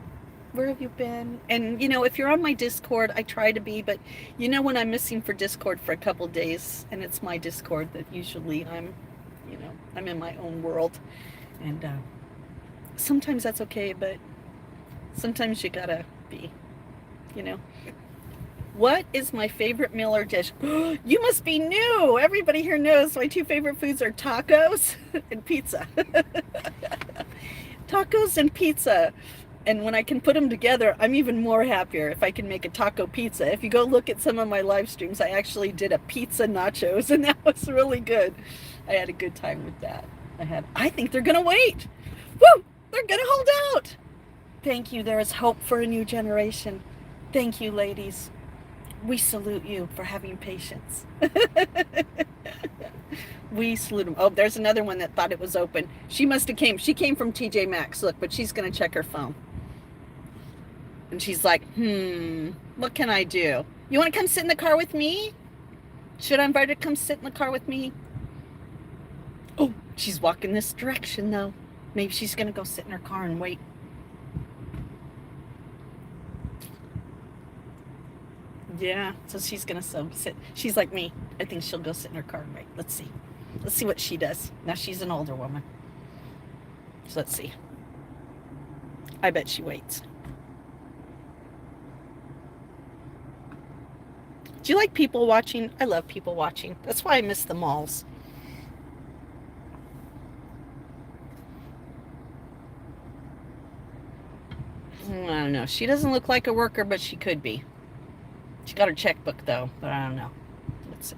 Where have you been? And, you know, if you're on my Discord, I try to be, but you know when I'm missing for Discord for a couple days, and it's my Discord that usually I'm in my own world. And sometimes that's okay, but sometimes you gotta be, you know. What is my favorite meal or dish? You must be new. Everybody here knows my two favorite foods are tacos and pizza. Tacos and pizza. And when I can put them together, I'm even more happier if I can make a taco pizza. If you go look at some of my live streams, I actually did a pizza nachos, and that was really good. I had a good time with that. I think they're going to wait. Woo! They're going to hold out. Thank you. There is hope for a new generation. Thank you, ladies. We salute you for having patience. We salute them. Oh, there's another one that thought it was open. She must have came. She came from TJ Maxx. Look, but she's going to check her phone. And she's like, what can I do? You want to come sit in the car with me? Should I invite her to come sit in the car with me? Oh, she's walking this direction, though. Maybe she's going to go sit in her car and wait. Yeah, so she's going to sit. She's like me. I think she'll go sit in her car and wait. Let's see. Let's see what she does. Now, she's an older woman. So let's see. I bet she waits. Do you like people watching? I love people watching. That's why I miss the malls. I don't know. She doesn't look like a worker, but she could be. She got her checkbook, though, but I don't know. Let's see.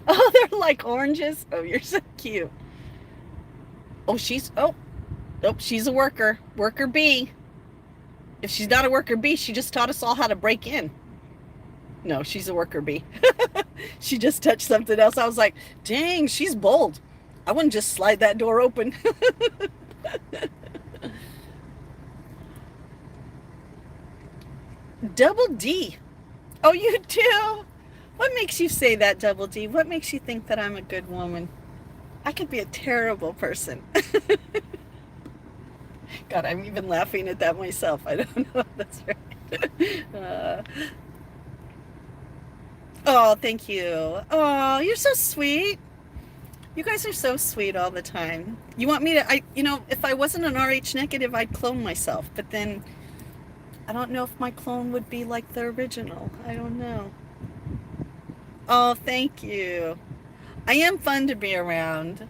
Oh, they're like oranges. Oh, you're so cute. Oh, she's a worker. Worker B. If she's not a worker B, she just taught us all how to break in. No, she's a worker B. She just touched something else. I was like, dang, she's bold. I wouldn't just slide that door open. Double D. Oh, you do? What makes you say that, Double D? What makes you think that I'm a good woman? I could be a terrible person. God, I'm even laughing at that myself. I don't know if that's right. Oh, thank you. Oh, you're so sweet. You guys are so sweet all the time. You want me to, if I wasn't an RH negative, I'd clone myself. But then I don't know if my clone would be like the original. I don't know. Oh, thank you. I am fun to be around.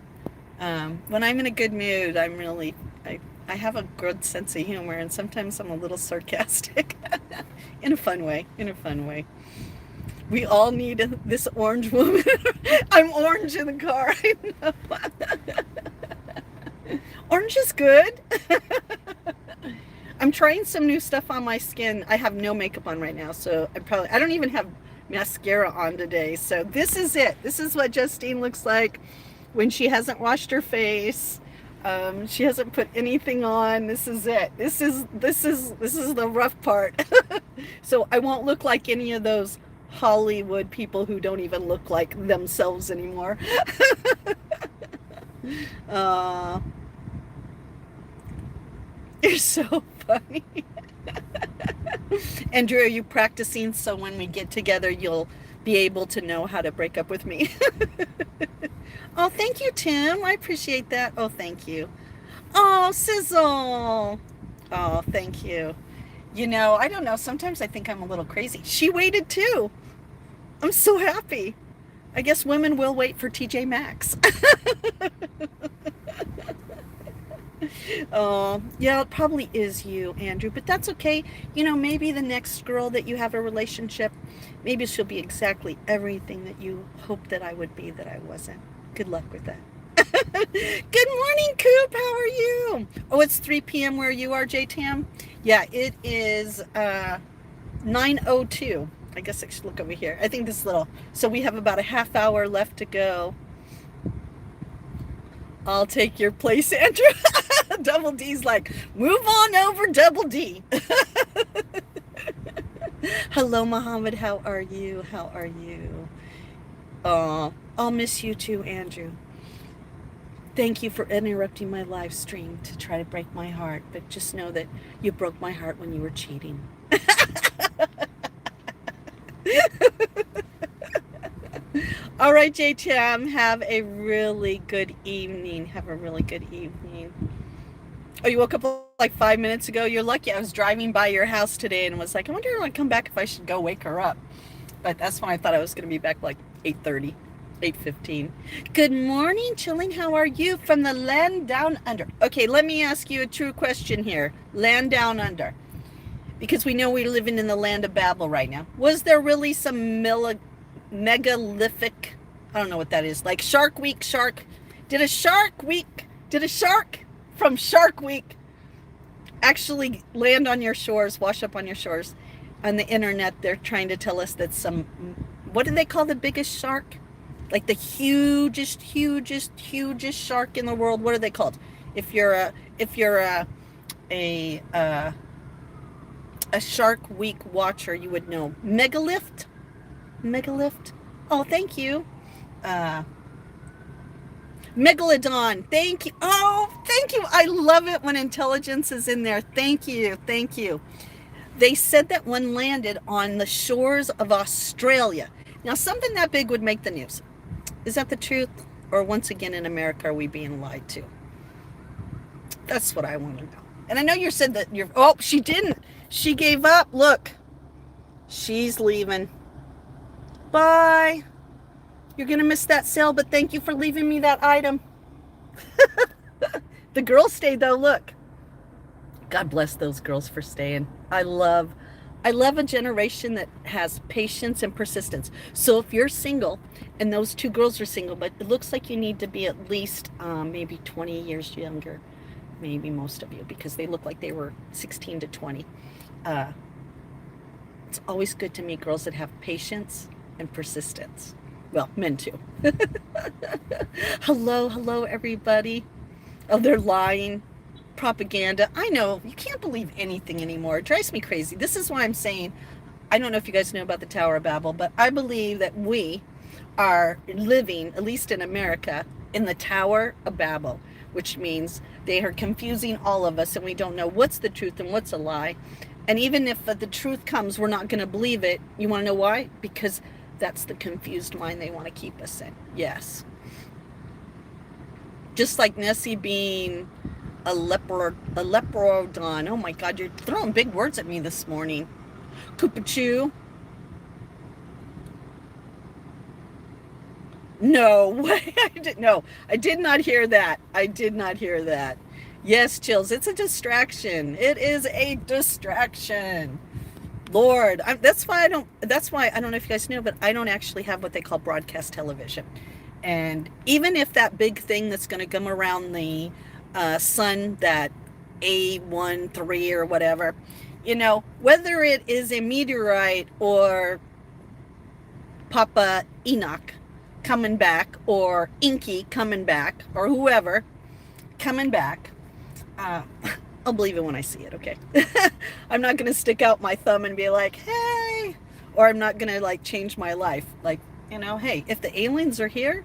When I'm in a good mood, I have a good sense of humor, and sometimes I'm a little sarcastic in a fun way. In a fun way. We all need this orange woman. I'm orange in the car. I know. Orange is good. I'm trying some new stuff on my skin. I have no makeup on right now, so I don't even have mascara on today. So this is it. This is what Justine looks like when she hasn't washed her face. She hasn't put anything on. This is it. This is the rough part. So I won't look like any of those Hollywood people who don't even look like themselves anymore. uh, you're so funny. Andrew, are you practicing so when we get together you'll be able to know how to break up with me? Oh, thank you, Tim. I appreciate that. Oh, thank you. Oh, Sizzle. Oh, thank you. You know, I don't know. Sometimes I think I'm a little crazy. She waited too. I'm so happy. I guess women will wait for TJ Maxx. Oh, yeah, it probably is you, Andrew, but that's okay. You know, maybe the next girl that you have a relationship, maybe she'll be exactly everything that you hoped that I would be that I wasn't. Good luck with that. Good morning, Coop. How are you? Oh, it's 3 p.m. where you are, J-Tam? Yeah, it is 9:02. I guess I should look over here. I think this little. So we have about a half hour left to go. I'll take your place, Andrew. Double D's like, move on over, Double D. Hello, Muhammad. How are you? How are you? I'll miss you too, Andrew. Thank you for interrupting my live stream to try to break my heart, but just know that you broke my heart when you were cheating. All right, JTM, have a really good evening. Have a really good evening. Oh, you woke up like 5 minutes ago? You're lucky. I was driving by your house today and was like, I wonder when I come back if I should go wake her up. But that's when I thought I was going to be back like 8:30, 8:15. Good morning, Chilling. How are you? From the land down under. Okay, let me ask you a true question here. Land down under. Because we know we're living in the land of Babel right now. Was there really some megalithic, I don't know what that is, like Shark Week shark? Did a shark from Shark Week actually land on your shores, wash up on your shores? On the internet, they're trying to tell us that some, what do they call the biggest shark? Like the hugest shark in the world. What are they called? If you're a Shark Week watcher, you would know. Megalith. Oh, thank you. Megalodon. Thank you. Oh, thank you. I love it when intelligence is in there. Thank you. They said that one landed on the shores of Australia. Now, something that big would make the news. Is that the truth? Or once again in America, are we being lied to? That's what I want to know. And I know you said that you're, oh, she didn't. She gave up. Look, she's leaving. Bye. You're going to miss that sale, but thank you for leaving me that item. The girls stayed though. Look. God bless those girls for staying. I love a generation that has patience and persistence. So if you're single, and those two girls are single, but it looks like you need to be at least maybe 20 years younger, maybe most of you, because they look like they were 16 to 20. It's always good to meet girls that have patience and persistence. Well, men too. Hello, everybody. Oh, they're lying. Propaganda. I know, you can't believe anything anymore. It drives me crazy. This is why I'm saying, I don't know if you guys know about the Tower of Babel, but I believe that we are living, at least in America, in the Tower of Babel, which means they are confusing all of us and we don't know what's the truth and what's a lie. And even if the truth comes, we're not going to believe it. You want to know why? Because that's the confused mind they want to keep us in. Yes. Just like Nessie being a leopardon. Oh my God, you're throwing big words at me this morning. Koopachu. No way. I did not hear that. Yes, chills. It's a distraction. It is a distraction. Lord, that's why I don't know if you guys know, but I don't actually have what they call broadcast television. And even if that big thing that's going to come around the sun, that A13 or whatever, whether it is a meteorite or Papa Enoch coming back or Inky coming back or whoever coming back, uh, I'll believe it when I see it, okay? I'm not going to stick out my thumb and be like, hey, or I'm not going to like change my life. Like, hey, if the aliens are here,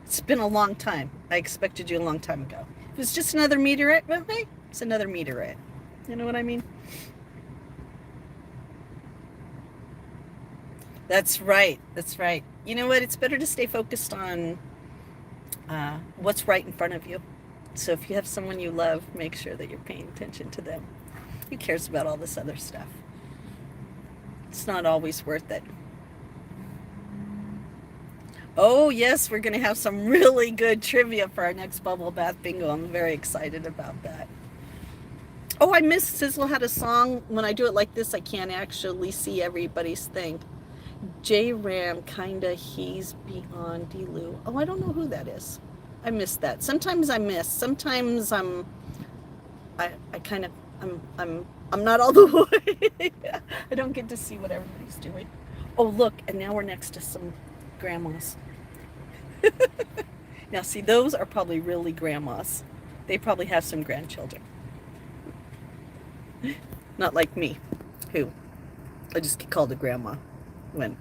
it's been a long time. I expected you a long time ago. If it's just another meteorite, well, hey, it's another meteorite. You know what I mean? That's right. That's right. You know what? It's better to stay focused on what's right in front of you. So if you have someone you love, make sure that you're paying attention to them. Who cares about all this other stuff? It's not always worth it. Oh, yes, we're going to have some really good trivia for our next Bubble Bath Bingo. I'm very excited about that. Oh, I missed Sizzle had a song. When I do it like this, I can't actually see everybody's thing. J Ram, kinda, he's beyond Delu. Oh, I don't know who that is. I missed that. Sometimes I miss. Sometimes I kind of, I'm not all the way. I don't get to see what everybody's doing. Oh, look, and now we're next to some grandmas. Now, see, those are probably really grandmas. They probably have some grandchildren. Not like me, who I just get called a grandma when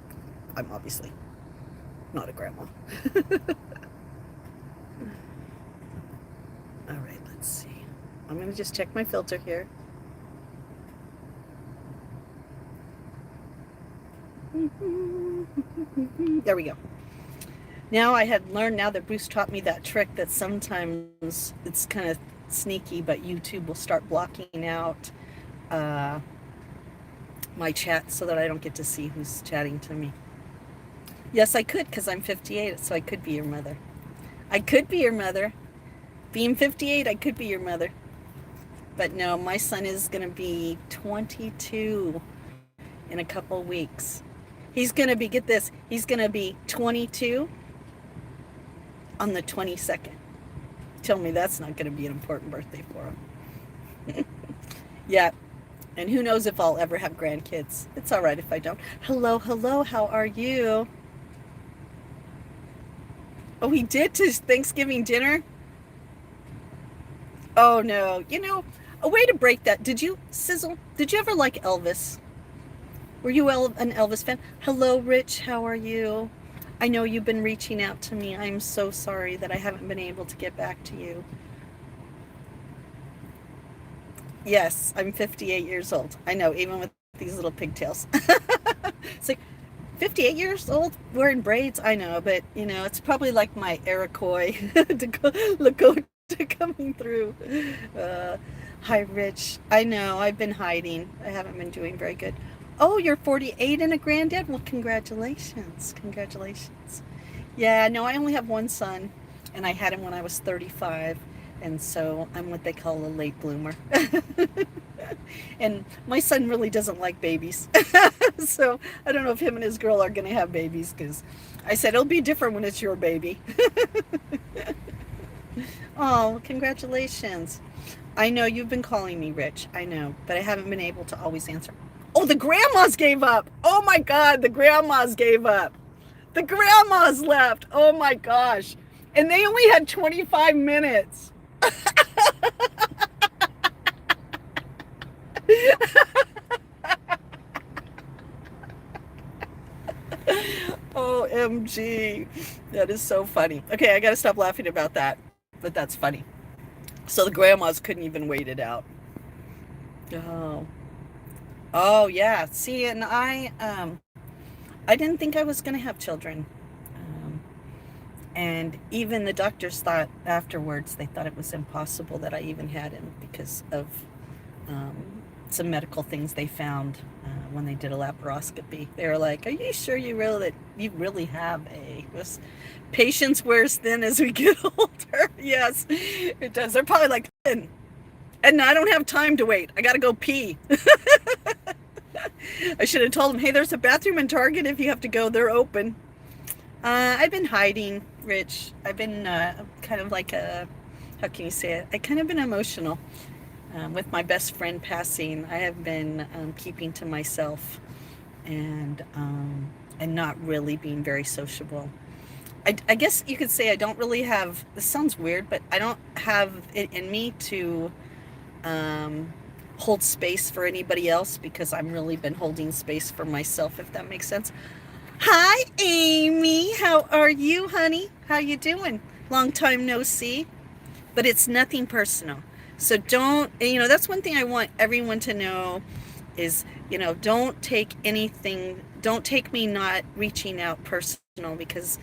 I'm obviously not a grandma. All right, let's see. I'm going to just check my filter here. There we go. Now I had learned, now that Bruce taught me that trick, that sometimes it's kind of sneaky, but YouTube will start blocking out my chat so that I don't get to see who's chatting to me. Yes, I could, because I'm 58, so I could be your mother. I could be your mother. Being 58, I could be your mother. But no, my son is going to be 22 in a couple weeks. He's going to be, get this, he's going to be 22 on the 22nd. Tell me that's not going to be an important birthday for him. Yeah. And who knows if I'll ever have grandkids. It's all right if I don't. Hello, hello, how are you? Oh, he did to Thanksgiving dinner? Oh, no. A way to break that. Did you, Sizzle, did you ever like Elvis? Were you an Elvis fan? Hello, Rich, how are you? I know you've been reaching out to me. I'm so sorry that I haven't been able to get back to you. Yes, I'm 58 years old. I know, even with these little pigtails. It's like, 58 years old wearing braids? I know, but, it's probably like my Iroquois Lakota coming through. Hi, Rich. I know, I've been hiding. I haven't been doing very good. Oh, you're 48 and a granddad? Well, congratulations. Congratulations. Yeah, no, I only have one son, and I had him when I was 35. And so I'm what they call a late bloomer. And my son really doesn't like babies. So I don't know if him and his girl are going to have babies, because I said it'll be different when it's your baby. Oh, congratulations. I know you've been calling me, Rich. I know, but I haven't been able to always answer. Oh, the grandmas gave up. Oh my God, the grandmas gave up. The grandmas left. Oh my gosh. And they only had 25 minutes. OMG. That is so funny. Okay, I gotta stop laughing about that. But that's funny. So the grandmas couldn't even wait it out. Oh. Oh yeah. See, and I didn't think I was gonna have children. And even the doctors thought afterwards, they thought it was impossible that I even had him, because of some medical things they found when they did a laparoscopy. They were like, "Are you sure you really have a..." Patience wears thin as we get older. Yes, it does. They're probably like, And I don't have time to wait. I got to go pee. I should have told him, hey, there's a bathroom in Target if you have to go. They're open. I've been hiding, Rich. I've been kind of like a, how can you say it? I kind of been emotional. With my best friend passing, I have been keeping to myself and not really being very sociable. I guess you could say I don't really have, this sounds weird, but I don't have it in me to hold space for anybody else because I've really been holding space for myself, if that makes sense. Hi, Amy. How are you, honey? How you doing? Long time no see. But it's nothing personal. So don't, that's one thing I want everyone to know is, don't take anything, don't take me not reaching out personal because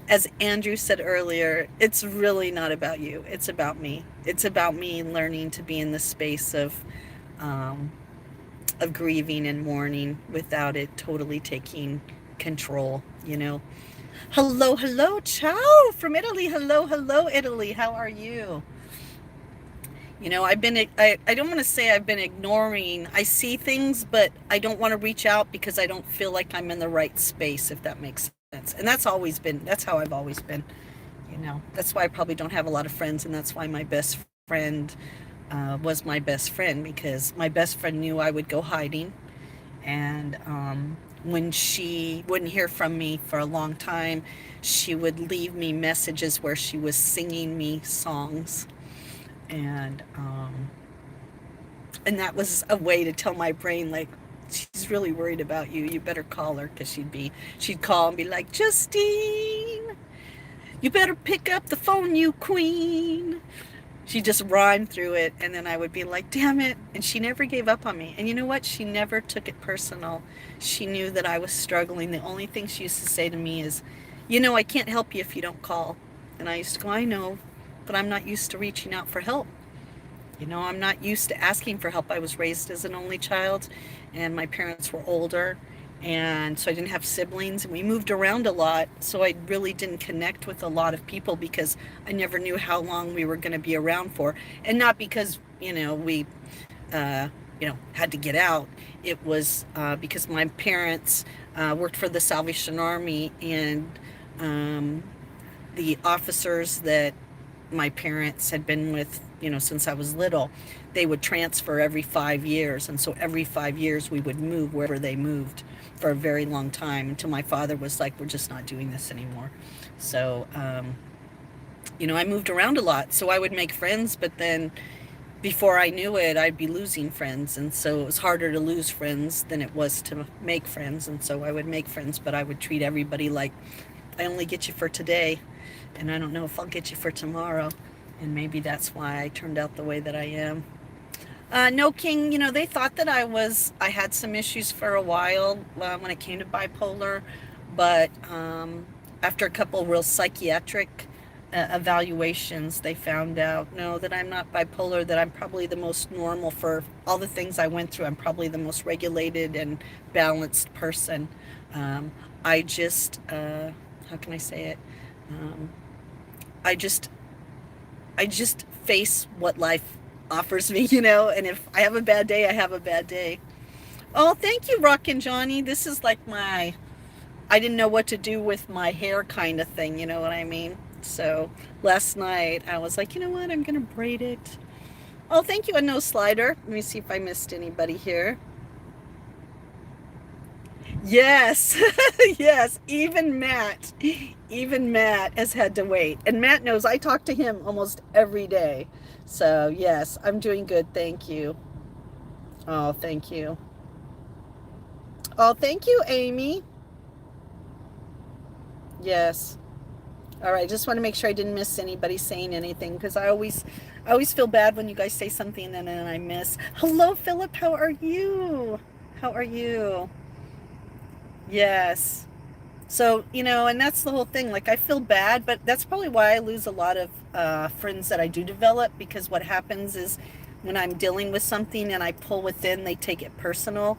as Andrew said earlier, it's really not about you. It's about me. It's about me learning to be in the space of grieving and mourning without it totally taking control, Hello, hello, ciao from Italy. Hello, hello, Italy. How are you? I don't want to say I've been ignoring. I see things, but I don't want to reach out because I don't feel like I'm in the right space, if that makes sense. And that's how I've always been, That's why I probably don't have a lot of friends, and that's why my best friend was my best friend, because my best friend knew I would go hiding. And when she wouldn't hear from me for a long time, she would leave me messages where she was singing me songs. And that was a way to tell my brain, like, she's really worried about you. You better call her, because she'd call and be like, Justine, you better pick up the phone, you queen. She just rhymed through it, and then I would be like, damn it. And she never gave up on me. And you know what? She never took it personal. She knew that I was struggling. The only thing she used to say to me is, I can't help you if you don't call. And I used to go, I know, but I'm not used to reaching out for help. I'm not used to asking for help. I was raised as an only child, and my parents were older, and so I didn't have siblings, and we moved around a lot, so I really didn't connect with a lot of people because I never knew how long we were going to be around for. And not because we had to get out. It was because my parents worked for the Salvation Army, and the officers that my parents had been with, since I was little, they would transfer every 5 years. And so every 5 years we would move wherever they moved for a very long time until my father was like, we're just not doing this anymore. So, I moved around a lot. So I would make friends, but then before I knew it, I'd be losing friends. And so it was harder to lose friends than it was to make friends. And so I would make friends, but I would treat everybody like, I only get you for today, and I don't know if I'll get you for tomorrow. And maybe that's why I turned out the way that I am. No, King, they thought that I had some issues for a while when it came to bipolar, but after a couple real psychiatric evaluations, they found out, no, that I'm not bipolar, that I'm probably the most normal for all the things I went through. I'm probably the most regulated and balanced person. I just, how can I say it? I just face what life offers me, and if I have a bad day, I have a bad day. Oh, thank you, Rockin' Johnny. This is like I didn't know what to do with my hair kind of thing, you know what I mean? So last night I was like, you know what, I'm going to braid it. Oh, thank you, a no slider. Let me see if I missed anybody here. Yes, yes, even Matt has had to wait. And Matt knows I talk to him almost every day. So yes, I'm doing good, thank you. Oh, thank you. Oh, thank you, Amy. Yes. All right, just want to make sure I didn't miss anybody saying anything, because I always feel bad when you guys say something and then I miss. Hello, Philip, how are you? How are you? Yes. So, and that's the whole thing. Like, I feel bad, but that's probably why I lose a lot of friends that I do develop, because what happens is when I'm dealing with something and I pull within, they take it personal.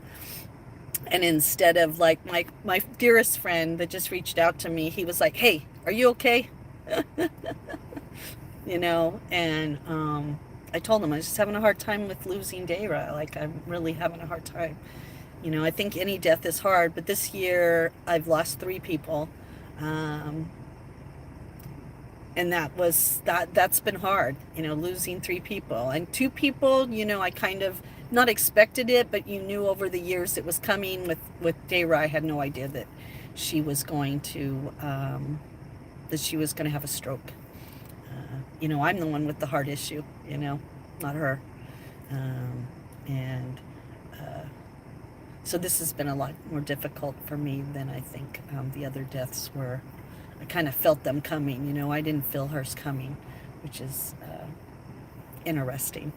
And instead of like my dearest friend that just reached out to me, he was like, hey, are you okay? And I told him I was just having a hard time with losing Dara. Like, I'm really having a hard time. You know, I think any death is hard, but this year I've lost 3 people. Um, and that's been hard, you know, losing 3 people. And 2 people, you know, I kind of not expected it, but you knew over the years it was coming. With Dara, I had no idea that she was going to have a stroke. You know, I'm the one with the heart issue, you know, not her. And so this has been a lot more difficult for me than I think the other deaths were. I kind of felt them coming, you know. I didn't feel hers coming, which is interesting,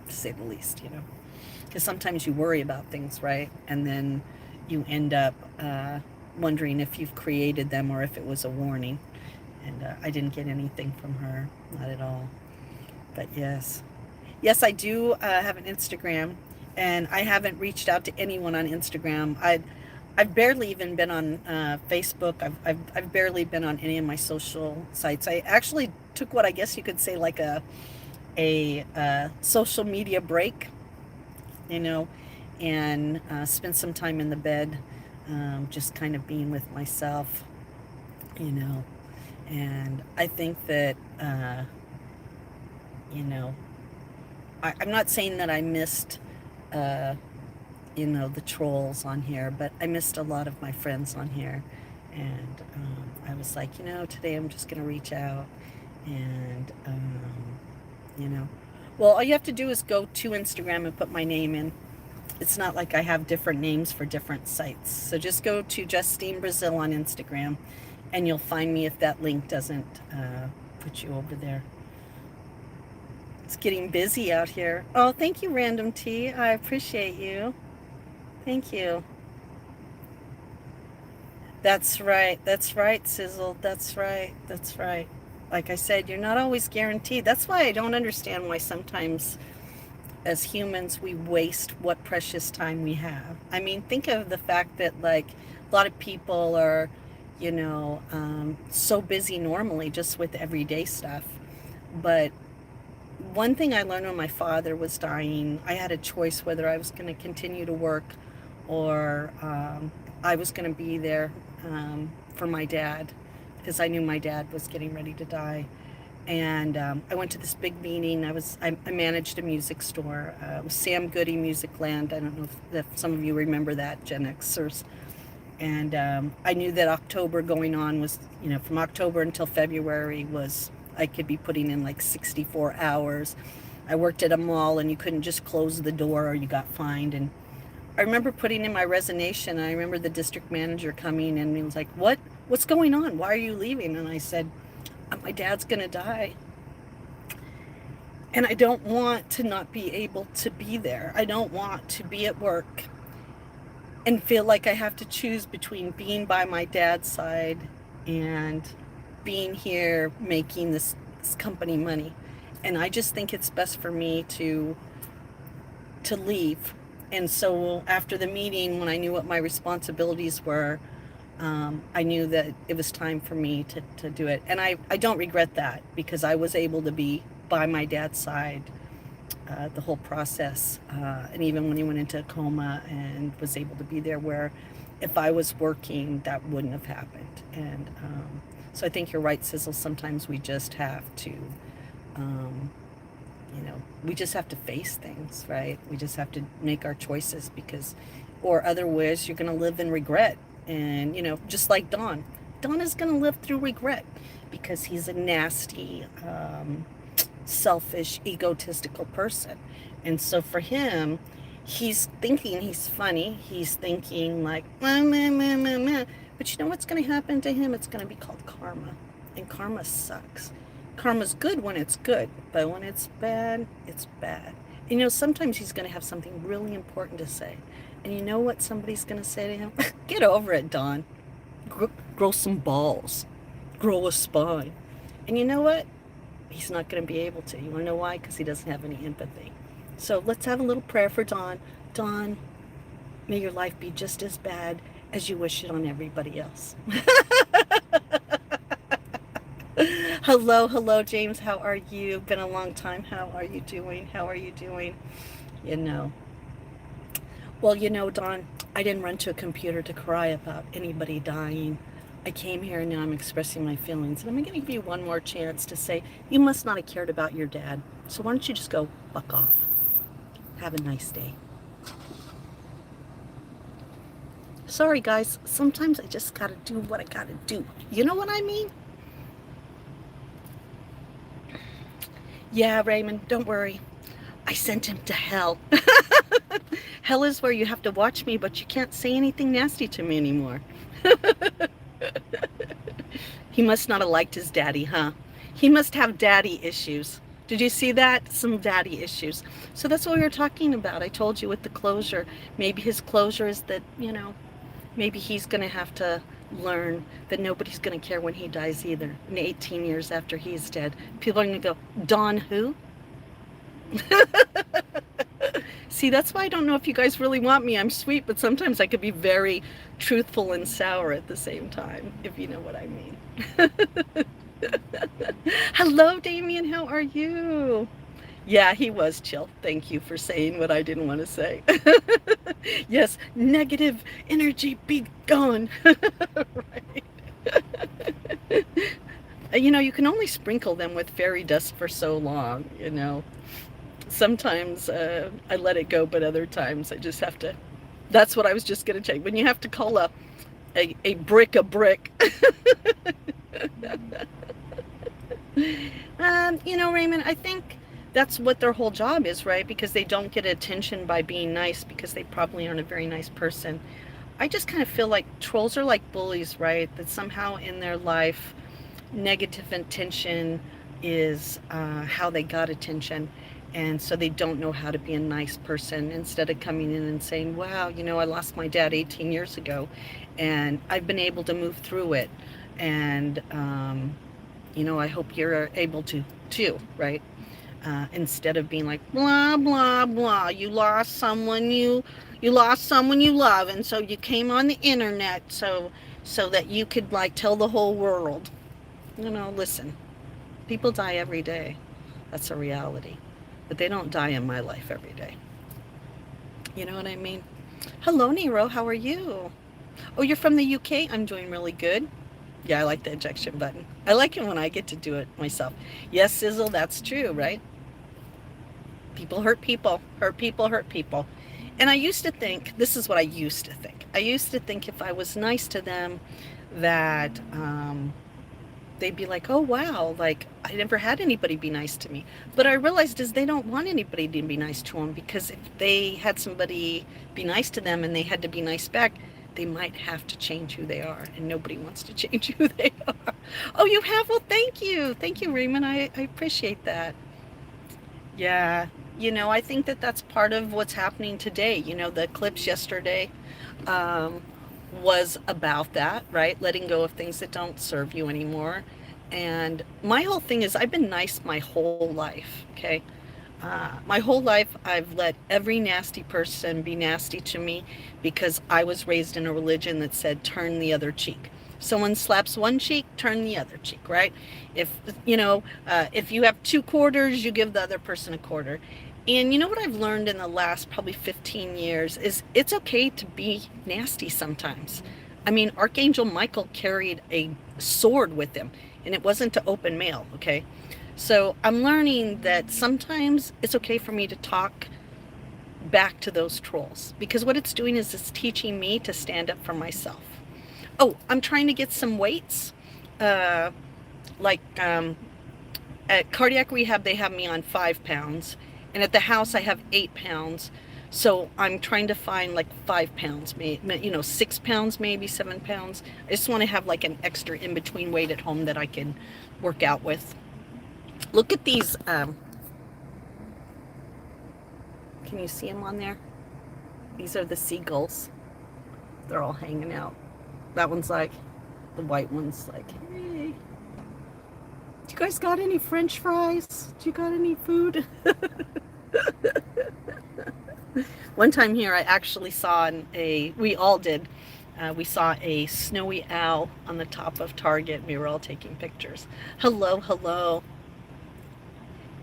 to say the least, you know. Because sometimes you worry about things, right? And then you end up wondering if you've created them or if it was a warning. And I didn't get anything from her, not at all. But yes. Yes, I do have an Instagram, and I haven't reached out to anyone on Instagram. I've barely even been on Facebook. I've barely been on any of my social sites. I actually took what I guess you could say like a social media break, you know, and spent some time in the bed, just kind of being with myself, you know. And I think that, you know, I'm not saying that I missed, you know, the trolls on here, but I missed a lot of my friends on here. And I was like, you know, today I'm just going to reach out and, you know, well, all you have to do is go to Instagram and put my name in. It's not like I have different names for different sites. So just go to Justine Brazil on Instagram, and you'll find me if that link doesn't put you over there. It's getting busy out here. Oh, thank you, Random T. I appreciate you. Thank you. That's right. That's right, Sizzle. That's right. That's right. Like I said, you're not always guaranteed. That's why I don't understand why sometimes as humans we waste what precious time we have. I mean, think of the fact that like a lot of people are, you know, so busy normally just with everyday stuff. But one thing I learned when my father was dying, I had a choice whether I was going to continue to work or I was going to be there for my dad, because I knew my dad was getting ready to die. And I went to this big meeting. I managed a music store. It was Sam Goody Music Land. I don't know if some of you remember that, Gen Xers. And I knew that October going on was, you know, from October until February was, I could be putting in like 64 hours. I worked at a mall, and you couldn't just close the door or you got fined. And I remember putting in my resignation, and I remember the district manager coming, and he was like, what's going on? Why are you leaving? And I said, my dad's going to die. And I don't want to not be able to be there. I don't want to be at work and feel like I have to choose between being by my dad's side and being here making this company money. And I just think it's best for me to leave. And so after the meeting, when I knew what my responsibilities were, I knew that it was time for me to do it. And I don't regret that, because I was able to be by my dad's side the whole process. And even when he went into a coma, and was able to be there, where if I was working, that wouldn't have happened. And so I think you're right, Sizzle. Sometimes we just have to, you know, we just have to face things, right? We just have to make our choices, because, or otherwise you're going to live in regret. And, you know, just like Don is going to live through regret, because he's a nasty, selfish, egotistical person. And so for him, he's thinking he's funny. He's thinking like, meh, meh, meh, meh, meh. But you know what's going to happen to him? It's going to be called karma. And karma sucks. Karma's good when it's good, but when it's bad, it's bad. And, you know, sometimes he's going to have something really important to say. And you know what somebody's going to say to him? Get over it, Don. Grow some balls. Grow a spine. And you know what? He's not going to be able to. You want to know why? Because he doesn't have any empathy. So let's have a little prayer for Don. Don, may your life be just as bad as you wish it on everybody else. Hello, hello, James. How are you? Been a long time. How are you doing? How are you doing? You know. Well, Dawn, I didn't run to a computer to cry about anybody dying. I came here and now I'm expressing my feelings. And I'm going to give you one more chance to say, you must not have cared about your dad. So why don't you just go fuck off? Have a nice day. Sorry, guys. Sometimes I just got to do what I got to do. You know what I mean? Yeah, Raymond, don't worry. I sent him to hell. Hell is where you have to watch me, but you can't say anything nasty to me anymore. He must not have liked his daddy, huh? He must have daddy issues. Did you see that? Some daddy issues. So that's what we were talking about. I told you with the closure. Maybe his closure is that, maybe he's going to have to learn that nobody's going to care when he dies either. In 18 years after he's dead, people are going to go, Don who? See, that's why I don't know if you guys really want me. I'm sweet, but sometimes I could be very truthful and sour at the same time, if you know what I mean. Hello, Damien. How are you? Yeah, he was chill. Thank you for saying what I didn't want to say. Yes, negative energy be gone. Right. You can only sprinkle them with fairy dust for so long. Sometimes I let it go, but other times I just have to. That's what I was just going to say. When you have to call a brick a brick. Raymond, I think that's what their whole job is, right? Because they don't get attention by being nice because they probably aren't a very nice person. I just kind of feel like trolls are like bullies, right? That somehow in their life, negative attention is how they got attention. And so they don't know how to be a nice person. Instead of coming in and saying, wow, I lost my dad 18 years ago and I've been able to move through it. And, I hope you're able to too, right? Instead of being like, blah, blah, blah, you lost someone you lost someone you love. And so you came on the internet so that you could like tell the whole world, listen, people die every day. That's a reality. But they don't die in my life every day. You know what I mean? Hello, Nero. How are you? Oh, you're from the UK? I'm doing really good. Yeah, I like the ejection button. I like it when I get to do it myself. Yes, Sizzle, that's true, right? People hurt people. Hurt people hurt people. And I used to think, this is what I used to think. I used to think if I was nice to them that they'd be like, oh, wow, like I never had anybody be nice to me. But I realized is they don't want anybody to be nice to them, because if they had somebody be nice to them and they had to be nice back, they might have to change who they are, and nobody wants to change who they are. Oh, you have? Well, thank you. Thank you, Raymond. I appreciate that. Yeah. I think that that's part of what's happening today. The eclipse yesterday was about that, right? Letting go of things that don't serve you anymore. And my whole thing is I've been nice my whole life, okay? My whole life I've let every nasty person be nasty to me because I was raised in a religion that said turn the other cheek. Someone slaps one cheek, turn the other cheek, right? If you have 2 quarters, you give the other person a quarter. And you know what I've learned in the last probably 15 years is it's okay to be nasty sometimes. I mean, Archangel Michael carried a sword with him, and it wasn't to open mail, okay? So I'm learning that sometimes it's okay for me to talk back to those trolls, because what it's doing is it's teaching me to stand up for myself. Oh, I'm trying to get some weights. At cardiac rehab, they have me on 5 pounds. And at the house, I have 8 pounds. So I'm trying to find like 5 pounds, 6 pounds, maybe 7 pounds. I just want to have like an extra in-between weight at home that I can work out with. Look at these. Can you see them on there? These are the seagulls. They're all hanging out. That one's like, the white one's like, hey. Do you guys got any French fries? Do you got any food? One time here, I actually saw we all did, We saw a snowy owl on the top of Target. We were all taking pictures. Hello, hello.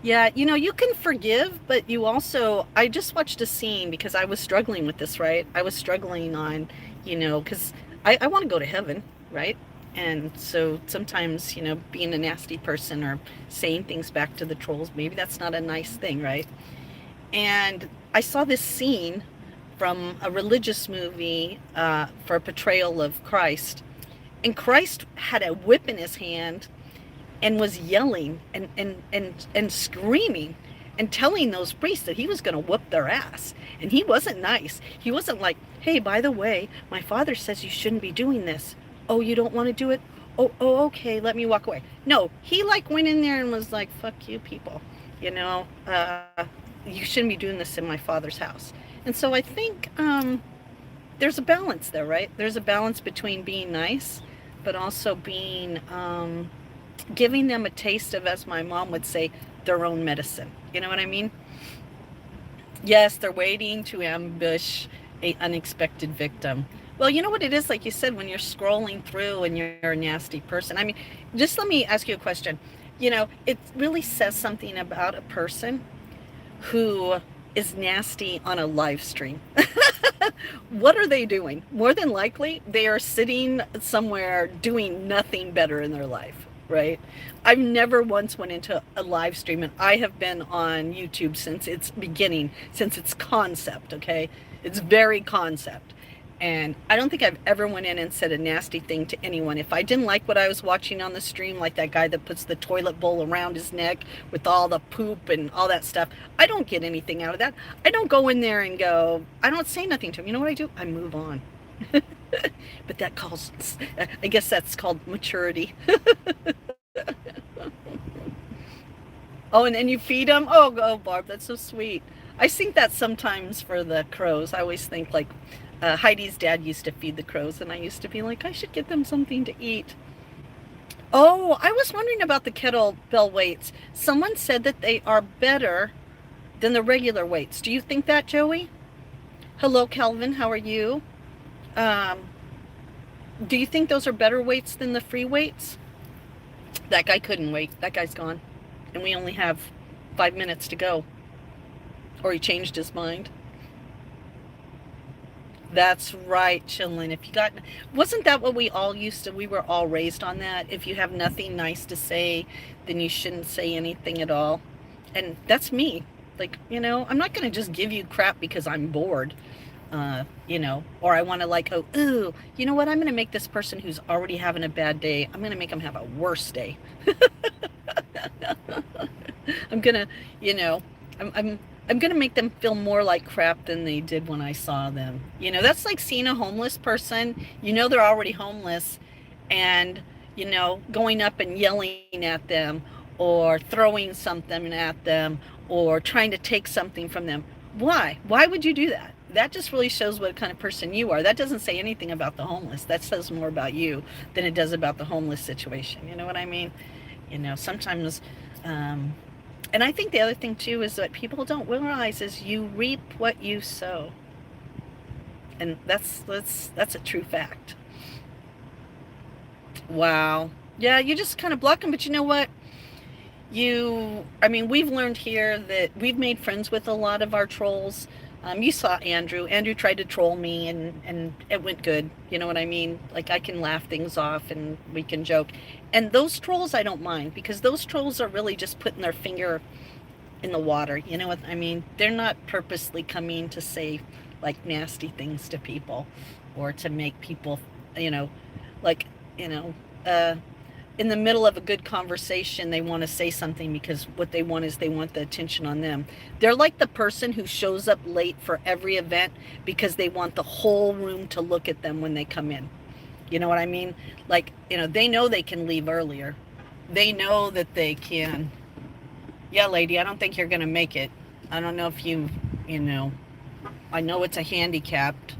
Yeah, you can forgive, but you also, I just watched a scene because I was struggling with this, right? I was struggling on, because I want to go to heaven, right? And so sometimes, being a nasty person or saying things back to the trolls, maybe that's not a nice thing, right? And I saw this scene from a religious movie for a portrayal of Christ. And Christ had a whip in his hand and was yelling and screaming and telling those priests that he was going to whoop their ass. And he wasn't nice. He wasn't like, hey, by the way, my father says you shouldn't be doing this. Oh, you don't want to do it? Oh, okay, let me walk away. No, he like went in there and was like, fuck you people. You know, you shouldn't be doing this in my father's house. And so I think there's a balance there, right? There's a balance between being nice, but also being giving them a taste of, as my mom would say, their own medicine. You know what I mean? Yes, they're waiting to ambush a unexpected victim. Well, you know what it is, like you said, when you're scrolling through and you're a nasty person. I mean, just let me ask you a question. It really says something about a person who is nasty on a live stream. What are they doing? More than likely, they are sitting somewhere doing nothing better in their life, right? I've never once went into a live stream, and I have been on YouTube since its beginning, since its concept, okay? It's very concept. And I don't think I've ever went in and said a nasty thing to anyone. If I didn't like what I was watching on the stream, like that guy that puts the toilet bowl around his neck with all the poop and all that stuff, I don't get anything out of that. I don't go in there and go, I don't say nothing to him. You know what I do? I move on. But that calls, I guess that's called maturity. Oh, and then you feed them? Oh, Barb, that's so sweet. I think that sometimes for the crows. I always think like Heidi's dad used to feed the crows, and I used to be like, I should get them something to eat. Oh, I was wondering about the kettlebell weights. Someone said that they are better than the regular weights. Do you think that, Joey? Hello, Calvin. How are you? Um, do you think those are better weights than the free weights? That guy couldn't wait. That guy's gone. And we only have 5 minutes to go. Or he changed his mind. That's right, chillin'. Wasn't that what we all used to, we were all raised on that? If you have nothing nice to say, then you shouldn't say anything at all. And that's me. Like, I'm not going to just give you crap because I'm bored. Or I want to like, oh, ooh, you know what? I'm going to make this person who's already having a bad day, I'm going to make them have a worse day. I'm going to, I'm going to make them feel more like crap than they did when I saw them. That's like seeing a homeless person. They're already homeless and, going up and yelling at them or throwing something at them or trying to take something from them. Why? Why would you do that? That just really shows what kind of person you are. That doesn't say anything about the homeless. That says more about you than it does about the homeless situation. You know what I mean? Sometimes, and I think the other thing too is that people don't realize is you reap what you sow. And that's a true fact. Wow. Yeah, you just kind of block them, but you know what? We've learned here that we've made friends with a lot of our trolls. You saw Andrew. Andrew tried to troll me and it went good. You know what I mean? Like I can laugh things off and we can joke. And those trolls I don't mind because those trolls are really just putting their finger in the water. You know what I mean? They're not purposely coming to say like nasty things to people or to make people, like, in the middle of a good conversation, they want to say something because what they want is they want the attention on them. They're like the person who shows up late for every event because they want the whole room to look at them when they come in. You know what I mean? Like, they know they can leave earlier. They know that they can. Yeah, lady, I don't think you're going to make it. I don't know if I know it's a handicapped,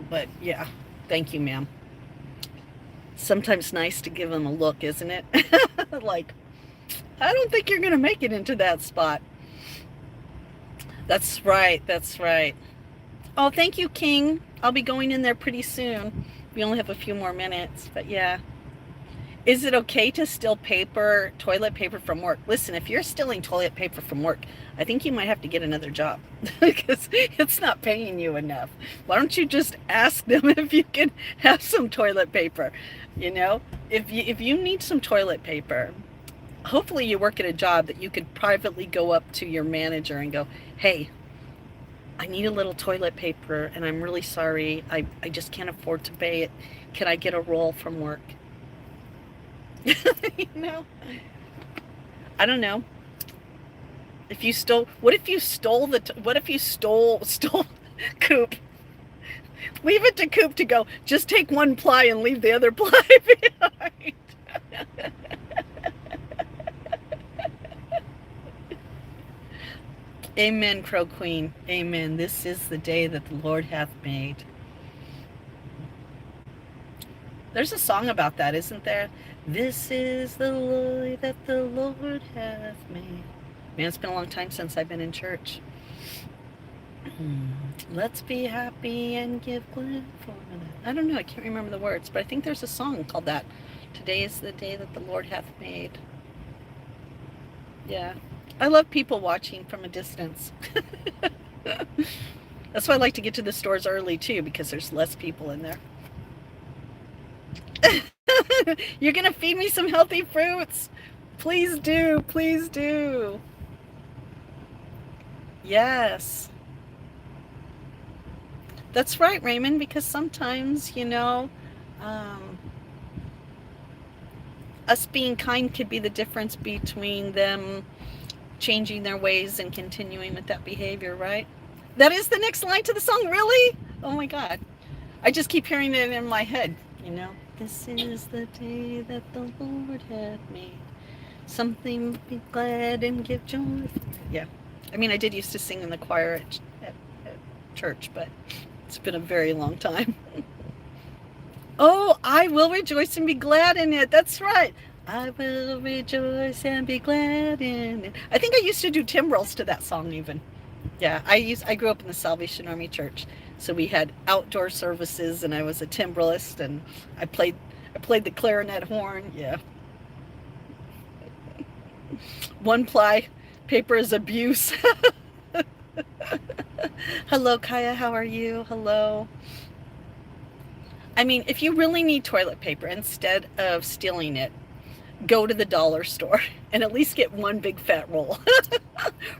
but yeah, thank you, ma'am. Sometimes nice to give them a look, isn't it? Like, I don't think you're going to make it into that spot. That's right. Oh, thank you, King. I'll be going in there pretty soon. We only have a few more minutes, but yeah. Is it okay to steal toilet paper from work? Listen, if you're stealing toilet paper from work, I think you might have to get another job because it's not paying you enough. Why don't you just ask them if you can have some toilet paper? You know, if you need some toilet paper, hopefully you work at a job that you could privately go up to your manager and go, "Hey, I need a little toilet paper and I'm really sorry. I just can't afford to pay it. Can I get a roll from work?" You know, I don't know. If you stole, what if you stole what if you stole Coop? Leave it to Coop to go, just take one ply and leave the other ply behind. Amen, Crow Queen. Amen. This is the day that the Lord hath made. There's a song about that, isn't there? This is the Lord that the Lord hath made. Man, it's been a long time since I've been in church. Let's be happy and give glad for that. I don't know, I can't remember the words, but I think there's a song called that. Today is the day that the Lord hath made. Yeah. I love people watching from a distance. That's why I like to get to the stores early too, because there's less people in there. You're gonna feed me some healthy fruits. Please do, please do. Yes. That's right, Raymond, because sometimes, us being kind could be the difference between them changing their ways and continuing with that behavior, right? That is the next line to the song, really? Oh my God. I just keep hearing it in my head, This is the day that the Lord hath made. Something be glad and give joy. Yeah. I mean, I did used to sing in the choir at church, but it's been a very long time. Oh, I will rejoice and be glad in it. That's right. I will rejoice and be glad in it. I think I used to do timbrels to that song even. Yeah, I grew up in the Salvation Army Church. So we had outdoor services and I was a timbrelist and I played the clarinet horn. Yeah. One ply paper is abuse. Hello, Kaya. How are you? Hello. I mean, if you really need toilet paper, instead of stealing it, go to the dollar store and at least get one big fat roll.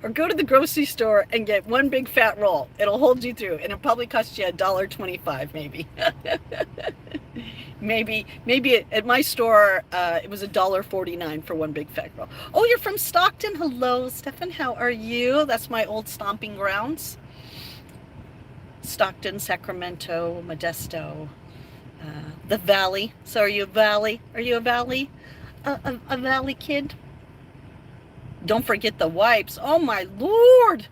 Or go to the grocery store and get one big fat roll. It'll hold you through, and it'll probably cost you $1.25 maybe. maybe at my store it was $1.49 for one big fat roll. Oh, you're from Stockton. Hello, Stefan. How are you? That's my old stomping grounds. Stockton, Sacramento, Modesto, the Valley. So are you a Valley? Are you a Valley? A Valley kid? Don't forget the wipes. Oh my Lord!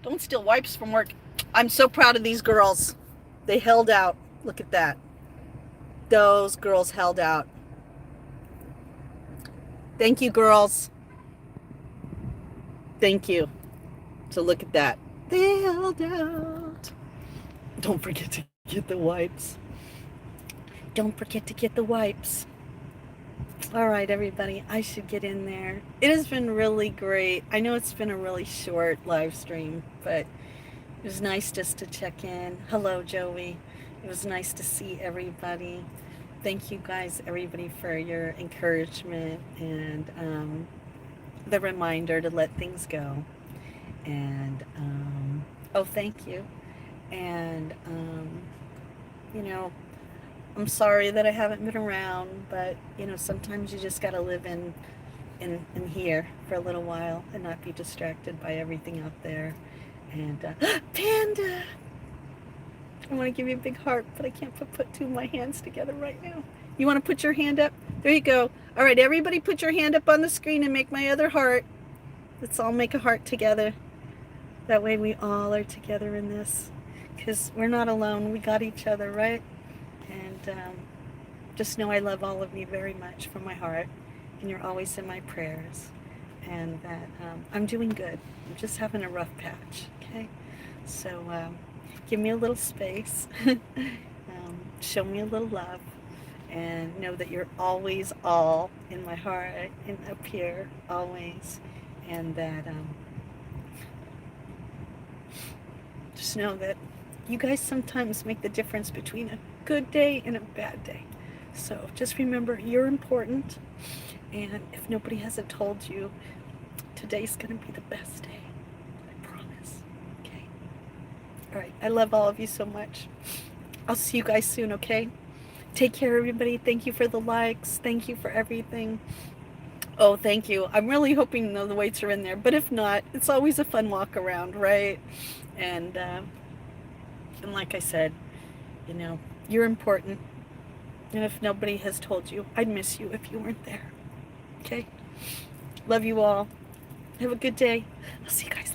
Don't steal wipes from work. I'm so proud of these girls. They held out. Look at that. Those girls held out. Thank you, girls. Thank you. So look at that. They held out. Don't forget to get the wipes. Don't forget to get the wipes. All right, everybody, I should get in there. It has been really great. I know it's been a really short live stream, but it was nice just to check in. Hello, Joey. It was nice to see everybody. Thank you guys, everybody, for your encouragement and the reminder to let things go. And, oh, thank you. And, I'm sorry that I haven't been around, but sometimes you just gotta live in here for a little while and not be distracted by everything out there. And Panda, I want to give you a big heart, but I can't put two of my hands together right now. You want to put your hand up? There you go. All right, everybody, put your hand up on the screen and make my other heart. Let's all make a heart together. That way we all are together in this, because we're not alone. We got each other, right? And just know I love all of you very much from my heart, and you're always in my prayers, and that I'm doing good. I'm just having a rough patch, okay? So give me a little space, show me a little love, and know that you're always all in my heart and up here always, and that just know that you guys sometimes make the difference between a good day and a bad day. So just remember, you're important, and if nobody hasn't told you, today's gonna be the best day. I promise. Okay? All right. I love all of you so much. I'll see you guys soon, okay? Take care, everybody. Thank you for the likes. Thank you for everything. Oh, thank you. I'm really hoping the weights are in there, but if not, it's always a fun walk around, right? And like I said, you know, you're important. And if nobody has told you, I'd miss you if you weren't there. Okay? Love you all. Have a good day. I'll see you guys.